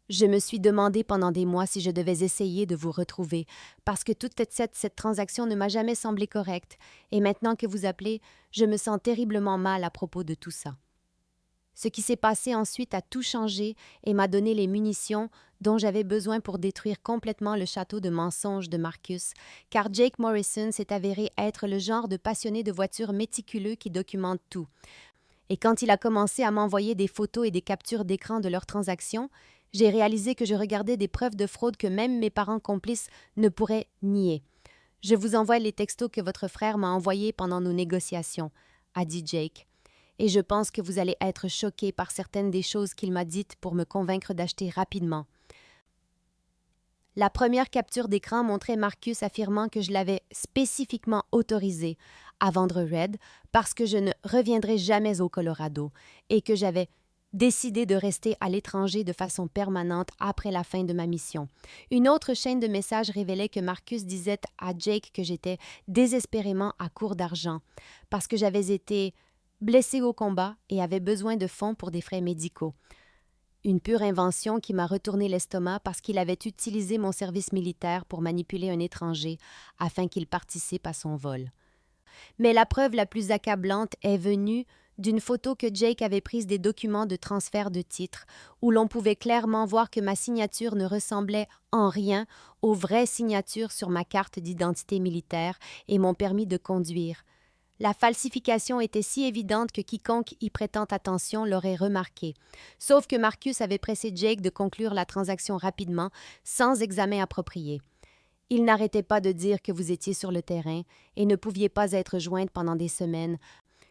Je me suis demandé pendant des mois si je devais essayer de vous retrouver, parce que toute cette transaction ne m'a jamais semblé correcte, et maintenant que vous appelez, je me sens terriblement mal à propos de tout ça. Ce qui s'est passé ensuite a tout changé et m'a donné les munitions dont j'avais besoin pour détruire complètement le château de mensonges de Marcus, car Jake Morrison s'est avéré être le genre de passionné de voitures méticuleux qui documente tout. Et quand il a commencé à m'envoyer des photos et des captures d'écran de leurs transactions, j'ai réalisé que je regardais des preuves de fraude que même mes parents complices ne pourraient nier. « Je vous envoie les textos que votre frère m'a envoyés pendant nos négociations », a dit Jake. « Et je pense que vous allez être choqués par certaines des choses qu'il m'a dites pour me convaincre d'acheter rapidement. » La première capture d'écran montrait Marcus affirmant que je l'avais spécifiquement autorisé à vendre Red parce que je ne reviendrai jamais au Colorado et que j'avais décidé de rester à l'étranger de façon permanente après la fin de ma mission. Une autre chaîne de messages révélait que Marcus disait à Jake que j'étais désespérément à court d'argent parce que j'avais été blessé au combat et avait besoin de fonds pour des frais médicaux. Une pure invention qui m'a retourné l'estomac parce qu'il avait utilisé mon service militaire pour manipuler un étranger afin qu'il participe à son vol. Mais la preuve la plus accablante est venue d'une photo que Jake avait prise des documents de transfert de titre, où l'on pouvait clairement voir que ma signature ne ressemblait en rien aux vraies signatures sur ma carte d'identité militaire et mon permis de conduire. La falsification était si évidente que quiconque y prêtant attention l'aurait remarqué. Sauf que Marcus avait pressé Jake de conclure la transaction rapidement, sans examen approprié. Il n'arrêtait pas de dire que vous étiez sur le terrain et ne pouviez pas être jointe pendant des semaines,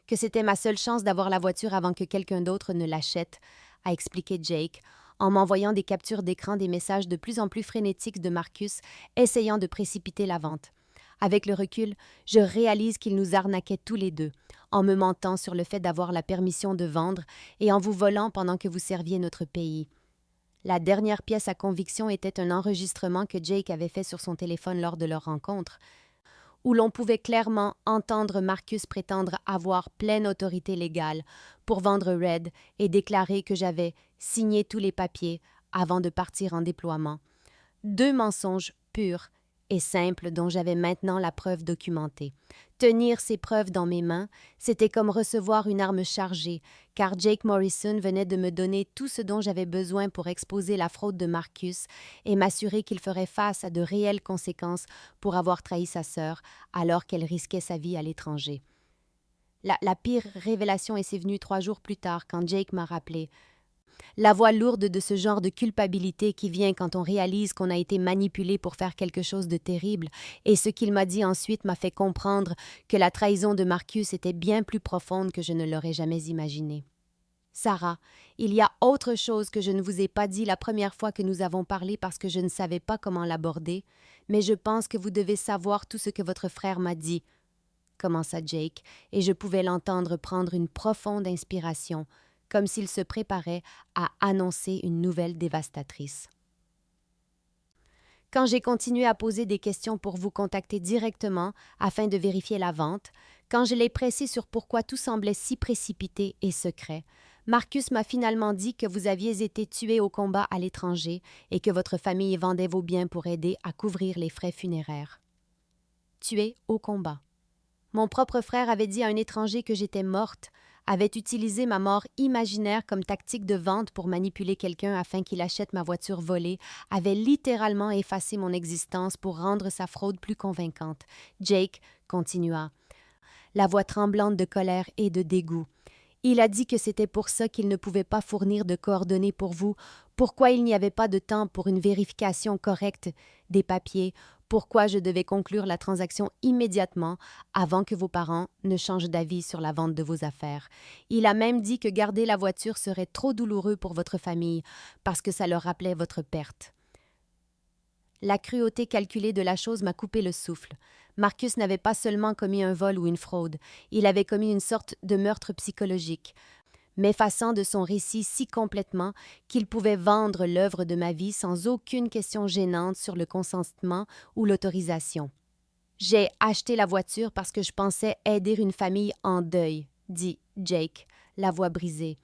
que c'était ma seule chance d'avoir la voiture avant que quelqu'un d'autre ne l'achète, a expliqué Jake, en m'envoyant des captures d'écran des messages de plus en plus frénétiques de Marcus, essayant de précipiter la vente. Avec le recul, je réalise qu'il nous arnaquait tous les deux, en me mentant sur le fait d'avoir la permission de vendre et en vous volant pendant que vous serviez notre pays. La dernière pièce à conviction était un enregistrement que Jake avait fait sur son téléphone lors de leur rencontre, où l'on pouvait clairement entendre Marcus prétendre avoir pleine autorité légale pour vendre Red et déclarer que j'avais signé tous les papiers avant de partir en déploiement. 2 mensonges purs et simples dont j'avais maintenant la preuve documentée. Tenir ces preuves dans mes mains, c'était comme recevoir une arme chargée, car Jake Morrison venait de me donner tout ce dont j'avais besoin pour exposer la fraude de Marcus et m'assurer qu'il ferait face à de réelles conséquences pour avoir trahi sa sœur alors qu'elle risquait sa vie à l'étranger. La pire révélation est venue 3 jours plus tard quand Jake m'a rappelé. La voix lourde de ce genre de culpabilité qui vient quand on réalise qu'on a été manipulé pour faire quelque chose de terrible, et ce qu'il m'a dit ensuite m'a fait comprendre que la trahison de Marcus était bien plus profonde que je ne l'aurais jamais imaginé. Sarah, il y a autre chose que je ne vous ai pas dit la première fois que nous avons parlé parce que je ne savais pas comment l'aborder, mais je pense que vous devez savoir tout ce que votre frère m'a dit, commença Jake, et je pouvais l'entendre prendre une profonde inspiration, comme s'il se préparait à annoncer une nouvelle dévastatrice. Quand j'ai continué à poser des questions pour vous contacter directement afin de vérifier la vente, quand je l'ai pressé sur pourquoi tout semblait si précipité et secret, Marcus m'a finalement dit que vous aviez été tué au combat à l'étranger et que votre famille vendait vos biens pour aider à couvrir les frais funéraires. Tué au combat. Mon propre frère avait dit à un étranger que j'étais morte, avait utilisé ma mort imaginaire comme tactique de vente pour manipuler quelqu'un afin qu'il achète ma voiture volée, avait littéralement effacé mon existence pour rendre sa fraude plus convaincante. Jake continua, la voix tremblante de colère et de dégoût. Il a dit que c'était pour ça qu'il ne pouvait pas fournir de coordonnées pour vous, pourquoi il n'y avait pas de temps pour une vérification correcte des papiers, pourquoi je devais conclure la transaction immédiatement avant que vos parents ne changent d'avis sur la vente de vos affaires. Il a même dit que garder la voiture serait trop douloureux pour votre famille parce que ça leur rappelait votre perte. La cruauté calculée de la chose m'a coupé le souffle. Marcus n'avait pas seulement commis un vol ou une fraude, il avait commis une sorte de meurtre psychologique, m'effaçant de son récit si complètement qu'il pouvait vendre l'œuvre de ma vie sans aucune question gênante sur le consentement ou l'autorisation. J'ai acheté la voiture parce que je pensais aider une famille en deuil, dit Jake, la voix brisée.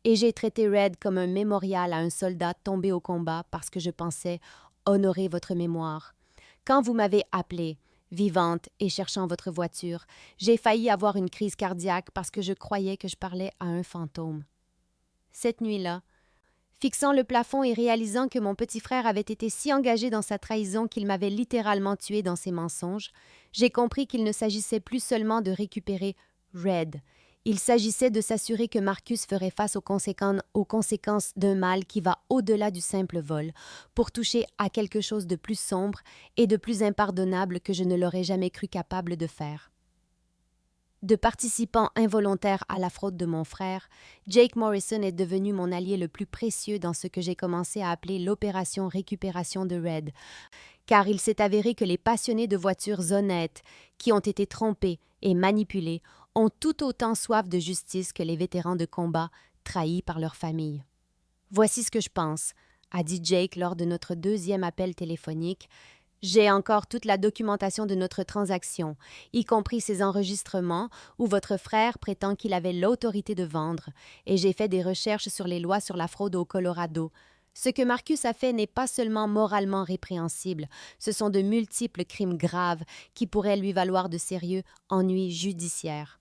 Et j'ai traité Red comme un mémorial à un soldat tombé au combat parce que je pensais honorer votre mémoire. Quand vous m'avez appelée, vivante et cherchant votre voiture, j'ai failli avoir une crise cardiaque parce que je croyais que je parlais à un fantôme. Cette nuit-là, fixant le plafond et réalisant que mon petit frère avait été si engagé dans sa trahison qu'il m'avait littéralement tué dans ses mensonges, j'ai compris qu'il ne s'agissait plus seulement de récupérer Red. Il s'agissait de s'assurer que Marcus ferait face aux conséquences d'un mal qui va au-delà du simple vol, pour toucher à quelque chose de plus sombre et de plus impardonnable que je ne l'aurais jamais cru capable de faire. De participant involontaire à la fraude de mon frère, Jake Morrison est devenu mon allié le plus précieux dans ce que j'ai commencé à appeler l'opération récupération de Red, car il s'est avéré que les passionnés de voitures honnêtes, qui ont été trompés et manipulés, ont tout autant soif de justice que les vétérans de combat trahis par leur famille. « Voici ce que je pense », a dit Jake lors de notre 2e appel téléphonique. « J'ai encore toute la documentation de notre transaction, y compris ces enregistrements où votre frère prétend qu'il avait l'autorité de vendre, et j'ai fait des recherches sur les lois sur la fraude au Colorado. Ce que Marcus a fait n'est pas seulement moralement répréhensible, ce sont de multiples crimes graves qui pourraient lui valoir de sérieux ennuis judiciaires.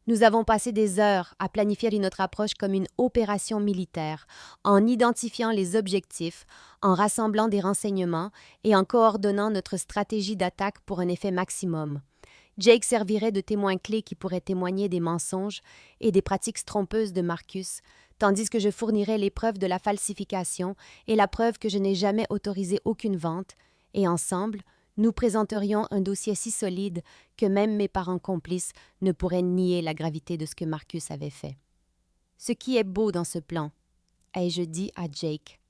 Nous avons passé des heures à planifier notre approche comme une opération militaire, en identifiant les objectifs, en rassemblant des renseignements et en coordonnant notre stratégie d'attaque pour un effet maximum. Jake servirait de témoin clé qui pourrait témoigner des mensonges et des pratiques trompeuses de Marcus, tandis que je fournirais les preuves de la falsification et la preuve que je n'ai jamais autorisé aucune vente, et ensemble, nous présenterions un dossier si solide que même mes parents complices ne pourraient nier la gravité de ce que Marcus avait fait. Ce qui est beau dans ce plan, ai-je dit à Jake,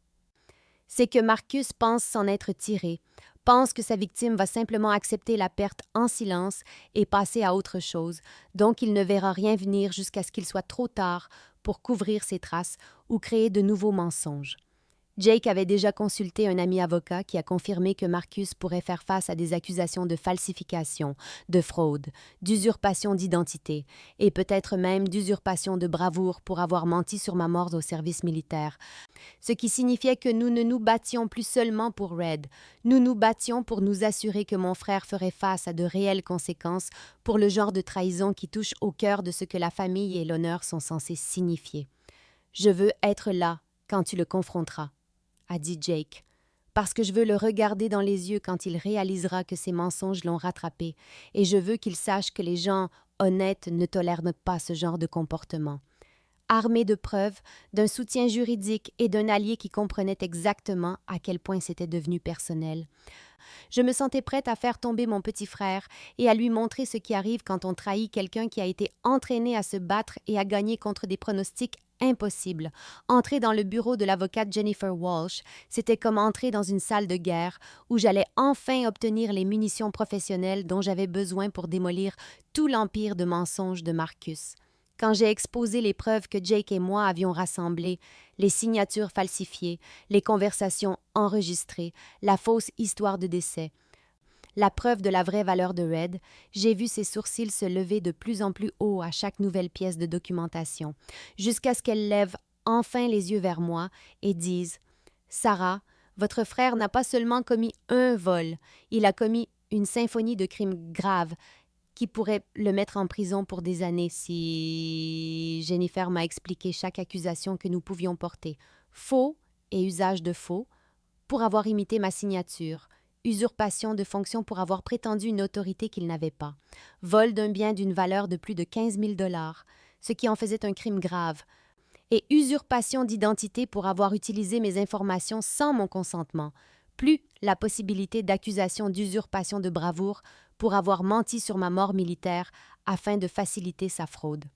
c'est que Marcus pense s'en être tiré, pense que sa victime va simplement accepter la perte en silence et passer à autre chose, donc il ne verra rien venir jusqu'à ce qu'il soit trop tard pour couvrir ses traces ou créer de nouveaux mensonges. Jake avait déjà consulté un ami avocat qui a confirmé que Marcus pourrait faire face à des accusations de falsification, de fraude, d'usurpation d'identité et peut-être même d'usurpation de bravoure pour avoir menti sur ma mort au service militaire. Ce qui signifiait que nous ne nous battions plus seulement pour Red, nous nous battions pour nous assurer que mon frère ferait face à de réelles conséquences pour le genre de trahison qui touche au cœur de ce que la famille et l'honneur sont censés signifier. Je veux être là quand tu le confronteras, a dit Jake, parce que je veux le regarder dans les yeux quand il réalisera que ses mensonges l'ont rattrapé, et je veux qu'il sache que les gens honnêtes ne tolèrent pas ce genre de comportement. Armé de preuves, d'un soutien juridique et d'un allié qui comprenait exactement à quel point c'était devenu personnel, je me sentais prête à faire tomber mon petit frère et à lui montrer ce qui arrive quand on trahit quelqu'un qui a été entraîné à se battre et à gagner contre des pronostics impossibles. Entrer dans le bureau de l'avocate Jennifer Walsh, c'était comme entrer dans une salle de guerre où j'allais enfin obtenir les munitions professionnelles dont j'avais besoin pour démolir tout l'empire de mensonges de Marcus. Quand j'ai exposé les preuves que Jake et moi avions rassemblées, les signatures falsifiées, les conversations enregistrées, la fausse histoire de décès, la preuve de la vraie valeur de Red, j'ai vu ses sourcils se lever de plus en plus haut à chaque nouvelle pièce de documentation, jusqu'à ce qu'elle lève enfin les yeux vers moi et dise « Sarah, votre frère n'a pas seulement commis un vol, il a commis une symphonie de crimes graves, qui pourrait le mettre en prison pour des années si... » Jennifer m'a expliqué chaque accusation que nous pouvions porter. Faux et usage de faux pour avoir imité ma signature. Usurpation de fonction pour avoir prétendu une autorité qu'il n'avait pas. Vol d'un bien d'une valeur de plus de 15 000 $, ce qui en faisait un crime grave. Et usurpation d'identité pour avoir utilisé mes informations sans mon consentement. Plus la possibilité d'accusation d'usurpation de bravoure pour avoir menti sur ma mort militaire afin de faciliter sa fraude.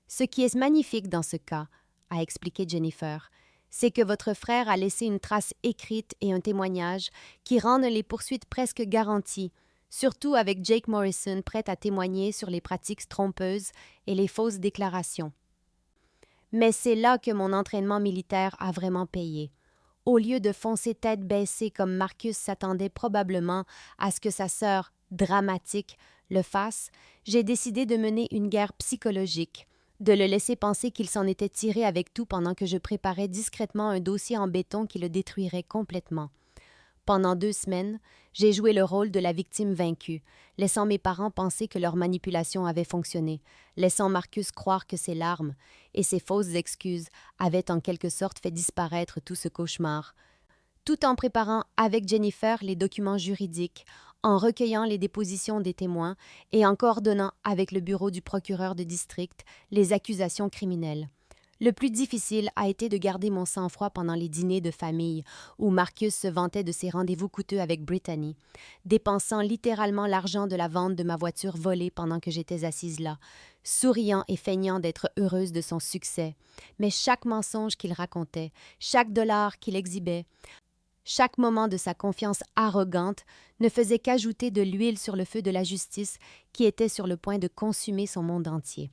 Ce qui est magnifique dans ce cas, a expliqué Jennifer, c'est que votre frère a laissé une trace écrite et un témoignage qui rendent les poursuites presque garanties, surtout avec Jake Morrison prêt à témoigner sur les pratiques trompeuses et les fausses déclarations. Mais c'est là que mon entraînement militaire a vraiment payé. Au lieu de foncer tête baissée comme Marcus s'attendait probablement à ce que sa sœur, dramatique, le fasse, j'ai décidé de mener une guerre psychologique, de le laisser penser qu'il s'en était tiré avec tout pendant que je préparais discrètement un dossier en béton qui le détruirait complètement. Pendant 2 semaines, j'ai joué le rôle de la victime vaincue, laissant mes parents penser que leur manipulation avait fonctionné, laissant Marcus croire que ses larmes et ses fausses excuses avaient en quelque sorte fait disparaître tout ce cauchemar, tout en préparant avec Jennifer les documents juridiques, en recueillant les dépositions des témoins et en coordonnant avec le bureau du procureur de district les accusations criminelles. Le plus difficile a été de garder mon sang-froid pendant les dîners de famille, où Marcus se vantait de ses rendez-vous coûteux avec Brittany, dépensant littéralement l'argent de la vente de ma voiture volée pendant que j'étais assise là, souriant et feignant d'être heureuse de son succès. Mais chaque mensonge qu'il racontait, chaque dollar qu'il exhibait, chaque moment de sa confiance arrogante ne faisait qu'ajouter de l'huile sur le feu de la justice qui était sur le point de consumer son monde entier.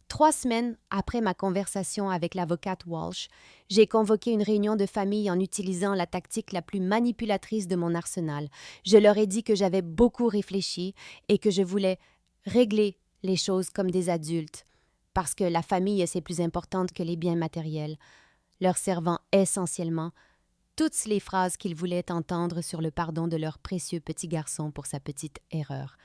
3 semaines après ma conversation avec l'avocate Walsh, j'ai convoqué une réunion de famille en utilisant la tactique la plus manipulatrice de mon arsenal. Je leur ai dit que j'avais beaucoup réfléchi et que je voulais régler les choses comme des adultes, parce que la famille c'est plus importante que les biens matériels, leur servant essentiellement toutes les phrases qu'ils voulaient entendre sur le pardon de leur précieux petit garçon pour sa petite erreur.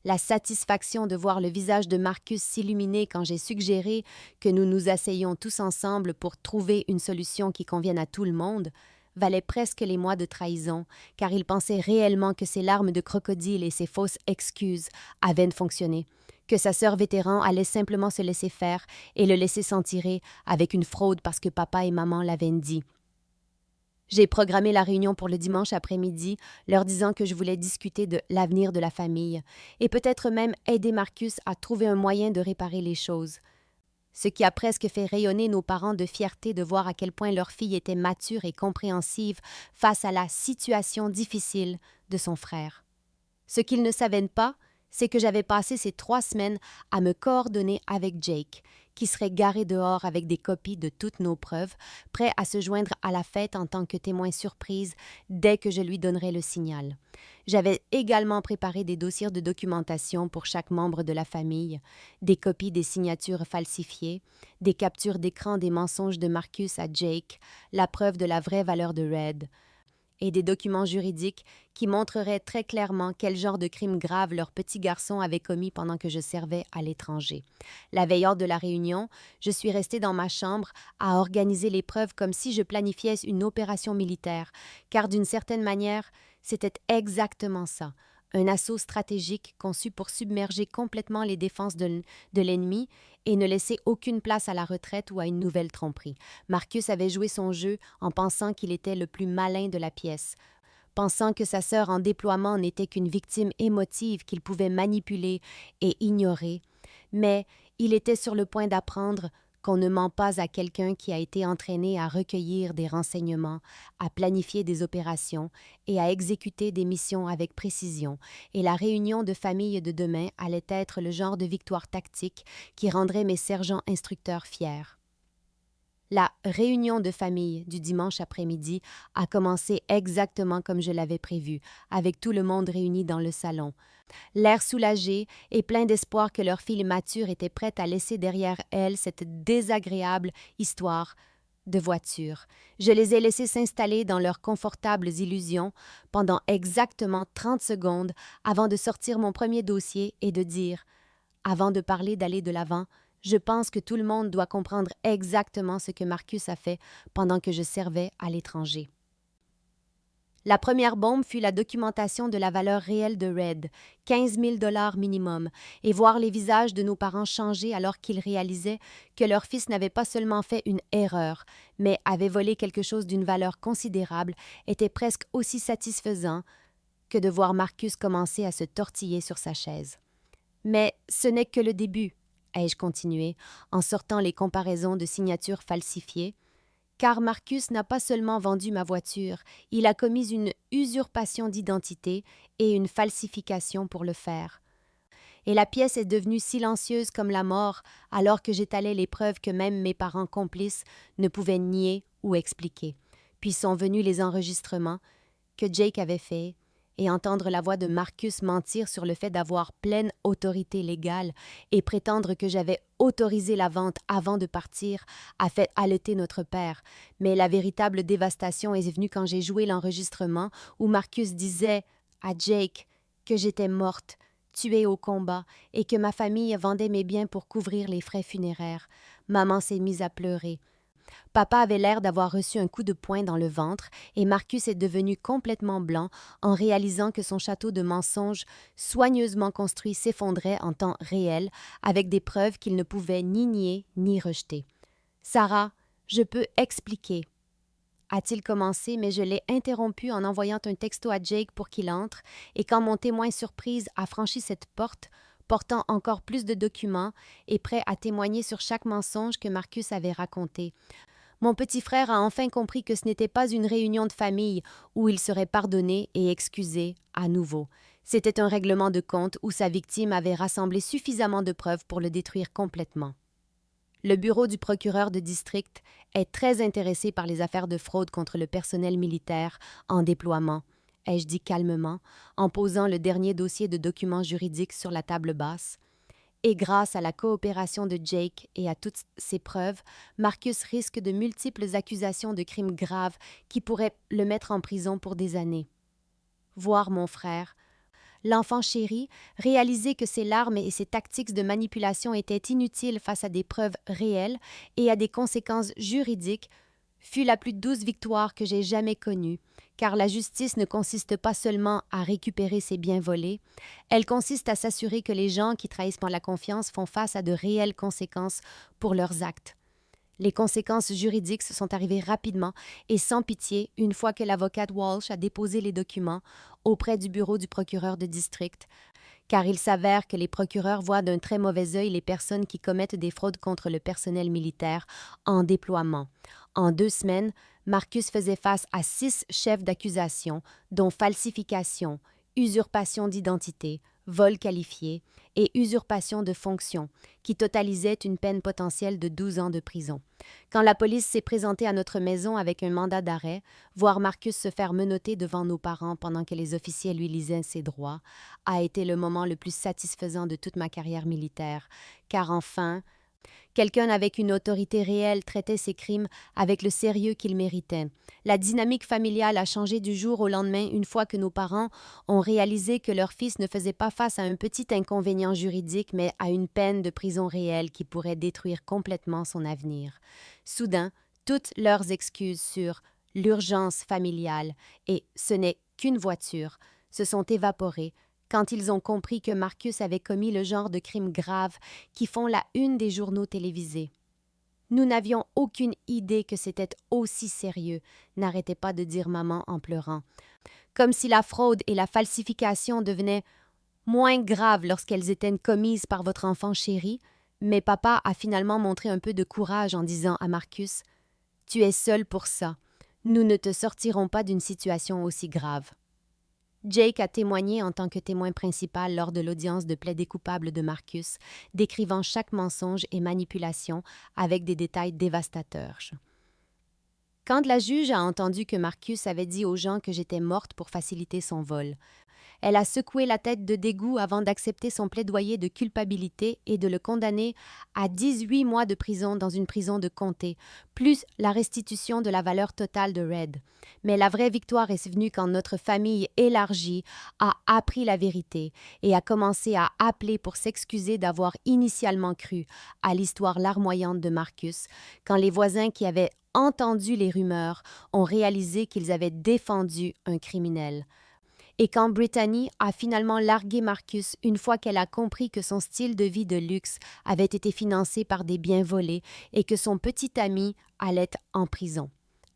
La satisfaction de voir le visage de Marcus s'illuminer quand j'ai suggéré que nous nous asseyions tous ensemble pour trouver une solution qui convienne à tout le monde valait presque les mois de trahison, car il pensait réellement que ses larmes de crocodile et ses fausses excuses avaient fonctionné, que sa sœur vétéran allait simplement se laisser faire et le laisser s'en tirer avec une fraude parce que papa et maman l'avaient dit. J'ai programmé la réunion pour le dimanche après-midi, leur disant que je voulais discuter de l'avenir de la famille et peut-être même aider Marcus à trouver un moyen de réparer les choses. ce qui a presque fait rayonner nos parents de fierté de voir à quel point leur fille était mature et compréhensive face à la situation difficile de son frère. Ce qu'ils ne savaient pas, c'est que j'avais passé ces 3 semaines à me coordonner avec Jake, qui serait garé dehors avec des copies de toutes nos preuves, prêt à se joindre à la fête en tant que témoin surprise dès que je lui donnerais le signal. J'avais également préparé des dossiers de documentation pour chaque membre de la famille, des copies des signatures falsifiées, des captures d'écran des mensonges de Marcus à Jake, la preuve de la vraie valeur de Red, et des documents juridiques qui montreraient très clairement quel genre de crime grave leur petit garçon avait commis pendant que je servais à l'étranger. La veille de la réunion, je suis restée dans ma chambre à organiser les preuves comme si je planifiais une opération militaire, car d'une certaine manière, c'était exactement ça. Un assaut stratégique conçu pour submerger complètement les défenses de l'ennemi et ne laisser aucune place à la retraite ou à une nouvelle tromperie. Marcus avait joué son jeu en pensant qu'il était le plus malin de la pièce, pensant que sa sœur en déploiement n'était qu'une victime émotive qu'il pouvait manipuler et ignorer, mais il était sur le point d'apprendre qu'on ne ment pas à quelqu'un qui a été entraîné à recueillir des renseignements, à planifier des opérations et à exécuter des missions avec précision, et la réunion de famille de demain allait être le genre de victoire tactique qui rendrait mes sergents instructeurs fiers. La réunion de famille du dimanche après-midi a commencé exactement comme je l'avais prévu, avec tout le monde réuni dans le salon. L'air soulagé et plein d'espoir que leur fille mature était prête à laisser derrière elle cette désagréable histoire de voiture. Je les ai laissés s'installer dans leurs confortables illusions pendant exactement 30 secondes avant de sortir mon premier dossier et de dire « Avant de parler d'aller de l'avant, je pense que tout le monde doit comprendre exactement ce que Marcus a fait pendant que je servais à l'étranger. » La première bombe fut la documentation de la valeur réelle de Red, 15 000 $ minimum, et voir les visages de nos parents changer alors qu'ils réalisaient que leur fils n'avait pas seulement fait une erreur, mais avait volé quelque chose d'une valeur considérable, était presque aussi satisfaisant que de voir Marcus commencer à se tortiller sur sa chaise. Mais ce n'est que le début, ai-je continué, en sortant les comparaisons de signatures falsifiées, car Marcus n'a pas seulement vendu ma voiture, il a commis une usurpation d'identité et une falsification pour le faire. Et la pièce est devenue silencieuse comme la mort, alors que j'étalais les preuves que même mes parents complices ne pouvaient nier ou expliquer. Puis sont venus les enregistrements que Jake avait faits, et entendre la voix de Marcus mentir sur le fait d'avoir pleine autorité légale et prétendre que j'avais autorisé la vente avant de partir a fait haleter notre père. Mais la véritable dévastation est venue quand j'ai joué l'enregistrement où Marcus disait à Jake que j'étais morte, tuée au combat, et que ma famille vendait mes biens pour couvrir les frais funéraires. Maman s'est mise à pleurer. Papa avait l'air d'avoir reçu un coup de poing dans le ventre et Marcus est devenu complètement blanc en réalisant que son château de mensonges soigneusement construit s'effondrait en temps réel avec des preuves qu'il ne pouvait ni nier ni rejeter. « Sarah, je peux expliquer. » a-t-il commencé, mais je l'ai interrompu en envoyant un texto à Jake pour qu'il entre, et quand mon témoin surprise a franchi cette porte, portant encore plus de documents et prêt à témoigner sur chaque mensonge que Marcus avait raconté. Mon petit frère a enfin compris que ce n'était pas une réunion de famille où il serait pardonné et excusé à nouveau. C'était un règlement de compte où sa victime avait rassemblé suffisamment de preuves pour le détruire complètement. Le bureau du procureur de district est très intéressé par les affaires de fraude contre le personnel militaire en déploiement, ai-je dit calmement, en posant le dernier dossier de documents juridiques sur la table basse. Et grâce à la coopération de Jake et à toutes ses preuves, Marcus risque de multiples accusations de crimes graves qui pourraient le mettre en prison pour des années. Voir mon frère, l'enfant chéri, réaliser que ses larmes et ses tactiques de manipulation étaient inutiles face à des preuves réelles et à des conséquences juridiques fut la plus douce victoire que j'ai jamais connue, car la justice ne consiste pas seulement à récupérer ses biens volés, elle consiste à s'assurer que les gens qui trahissent la confiance font face à de réelles conséquences pour leurs actes. Les conséquences juridiques se sont arrivées rapidement et sans pitié une fois que l'avocate Walsh a déposé les documents auprès du bureau du procureur de district, car il s'avère que les procureurs voient d'un très mauvais œil les personnes qui commettent des fraudes contre le personnel militaire en déploiement. En 2 semaines, Marcus faisait face à 6 chefs d'accusation, dont falsification, usurpation d'identité, vol qualifié et usurpation de fonction, qui totalisaient une peine potentielle de 12 ans de prison. Quand la police s'est présentée à notre maison avec un mandat d'arrêt, voir Marcus se faire menotter devant nos parents pendant que les officiers lui lisaient ses droits a été le moment le plus satisfaisant de toute ma carrière militaire, car enfin, quelqu'un avec une autorité réelle traitait ses crimes avec le sérieux qu'il méritait. La dynamique familiale a changé du jour au lendemain une fois que nos parents ont réalisé que leur fils ne faisait pas face à un petit inconvénient juridique, mais à une peine de prison réelle qui pourrait détruire complètement son avenir. Soudain, toutes leurs excuses sur l'urgence familiale et ce n'est qu'une voiture se sont évaporées quand ils ont compris que Marcus avait commis le genre de crimes graves qui font la une des journaux télévisés. Nous n'avions aucune idée que c'était aussi sérieux, n'arrêtait pas de dire maman en pleurant. Comme si la fraude et la falsification devenaient moins graves lorsqu'elles étaient commises par votre enfant chéri, mais papa a finalement montré un peu de courage en disant à Marcus « Tu es seul pour ça. Nous ne te sortirons pas d'une situation aussi grave. » Jake a témoigné en tant que témoin principal lors de l'audience de plaidé coupable de Marcus, décrivant chaque mensonge et manipulation avec des détails dévastateurs. Quand la juge a entendu que Marcus avait dit aux gens que j'étais morte pour faciliter son vol, elle a secoué la tête de dégoût avant d'accepter son plaidoyer de culpabilité et de le condamner à 18 mois de prison dans une prison de comté, plus la restitution de la valeur totale de Red. Mais la vraie victoire est venue quand notre famille élargie a appris la vérité et a commencé à appeler pour s'excuser d'avoir initialement cru à l'histoire larmoyante de Marcus, quand les voisins qui avaient entendu les rumeurs ont réalisé qu'ils avaient défendu un criminel. Et quand Brittany a finalement largué Marcus une fois qu'elle a compris que son style de vie de luxe avait été financé par des biens volés et que son petit ami allait en prison.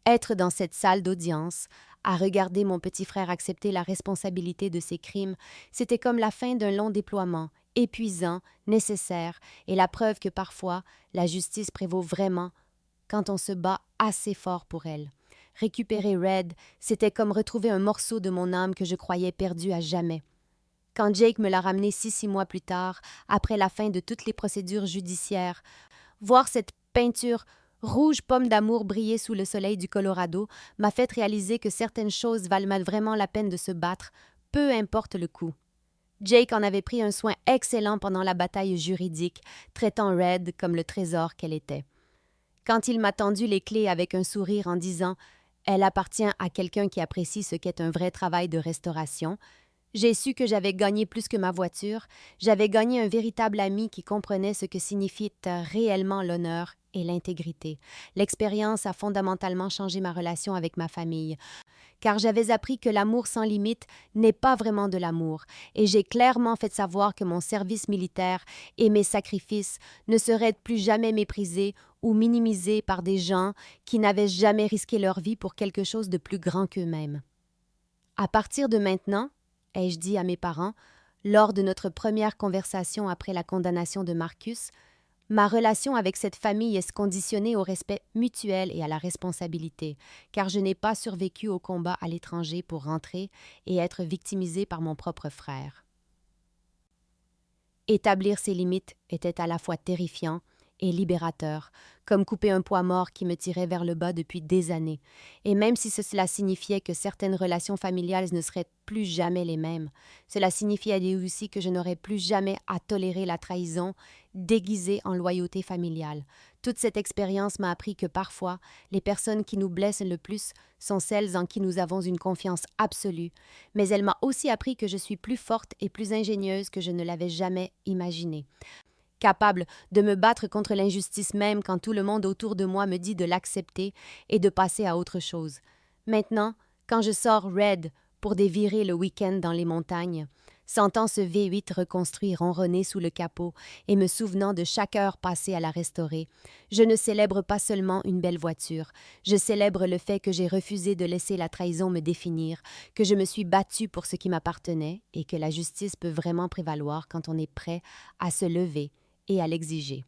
Être dans cette salle d'audience, à regarder mon petit frère accepter la responsabilité de ses crimes, c'était comme la fin d'un long déploiement, épuisant, nécessaire, et la preuve que parfois, la justice prévaut vraiment quand on se bat assez fort pour elle. Récupérer Red, c'était comme retrouver un morceau de mon âme que je croyais perdu à jamais. Quand Jake me l'a ramené 6 mois plus tard, après la fin de toutes les procédures judiciaires, voir cette peinture rouge pomme d'amour briller sous le soleil du Colorado m'a fait réaliser que certaines choses valent vraiment la peine de se battre, peu importe le coût. Jake en avait pris un soin excellent pendant la bataille juridique, traitant Red comme le trésor qu'elle était. Quand il m'a tendu les clés avec un sourire en disant « Elle appartient à quelqu'un qui apprécie ce qu'est un vrai travail de restauration », j'ai su que j'avais gagné plus que ma voiture, j'avais gagné un véritable ami qui comprenait ce que signifie réellement l'honneur et l'intégrité. L'expérience a fondamentalement changé ma relation avec ma famille, car j'avais appris que l'amour sans limite n'est pas vraiment de l'amour, et j'ai clairement fait savoir que mon service militaire et mes sacrifices ne seraient plus jamais méprisés ou minimisés par des gens qui n'avaient jamais risqué leur vie pour quelque chose de plus grand qu'eux-mêmes. À partir de maintenant, ai-je dit à mes parents, lors de notre première conversation après la condamnation de Marcus, ma relation avec cette famille est conditionnée au respect mutuel et à la responsabilité, car je n'ai pas survécu au combat à l'étranger pour rentrer et être victimisée par mon propre frère. Établir ces limites était à la fois terrifiant et libérateur, comme couper un poids mort qui me tirait vers le bas depuis des années. Et même si cela signifiait que certaines relations familiales ne seraient plus jamais les mêmes, cela signifiait aussi que je n'aurais plus jamais à tolérer la trahison déguisée en loyauté familiale. Toute cette expérience m'a appris que parfois, les personnes qui nous blessent le plus sont celles en qui nous avons une confiance absolue, mais elle m'a aussi appris que je suis plus forte et plus ingénieuse que je ne l'avais jamais imaginé. Capable de me battre contre l'injustice même quand tout le monde autour de moi me dit de l'accepter et de passer à autre chose. Maintenant, quand je sors Red pour des virées le week-end dans les montagnes, Sentant ce V8 reconstruit ronronner sous le capot et me souvenant de chaque heure passée à la restaurer, je ne célèbre pas seulement une belle voiture, je célèbre le fait que j'ai refusé de laisser la trahison me définir, que je me suis battue pour ce qui m'appartenait et que la justice peut vraiment prévaloir quand on est prêt à se lever et à l'exiger.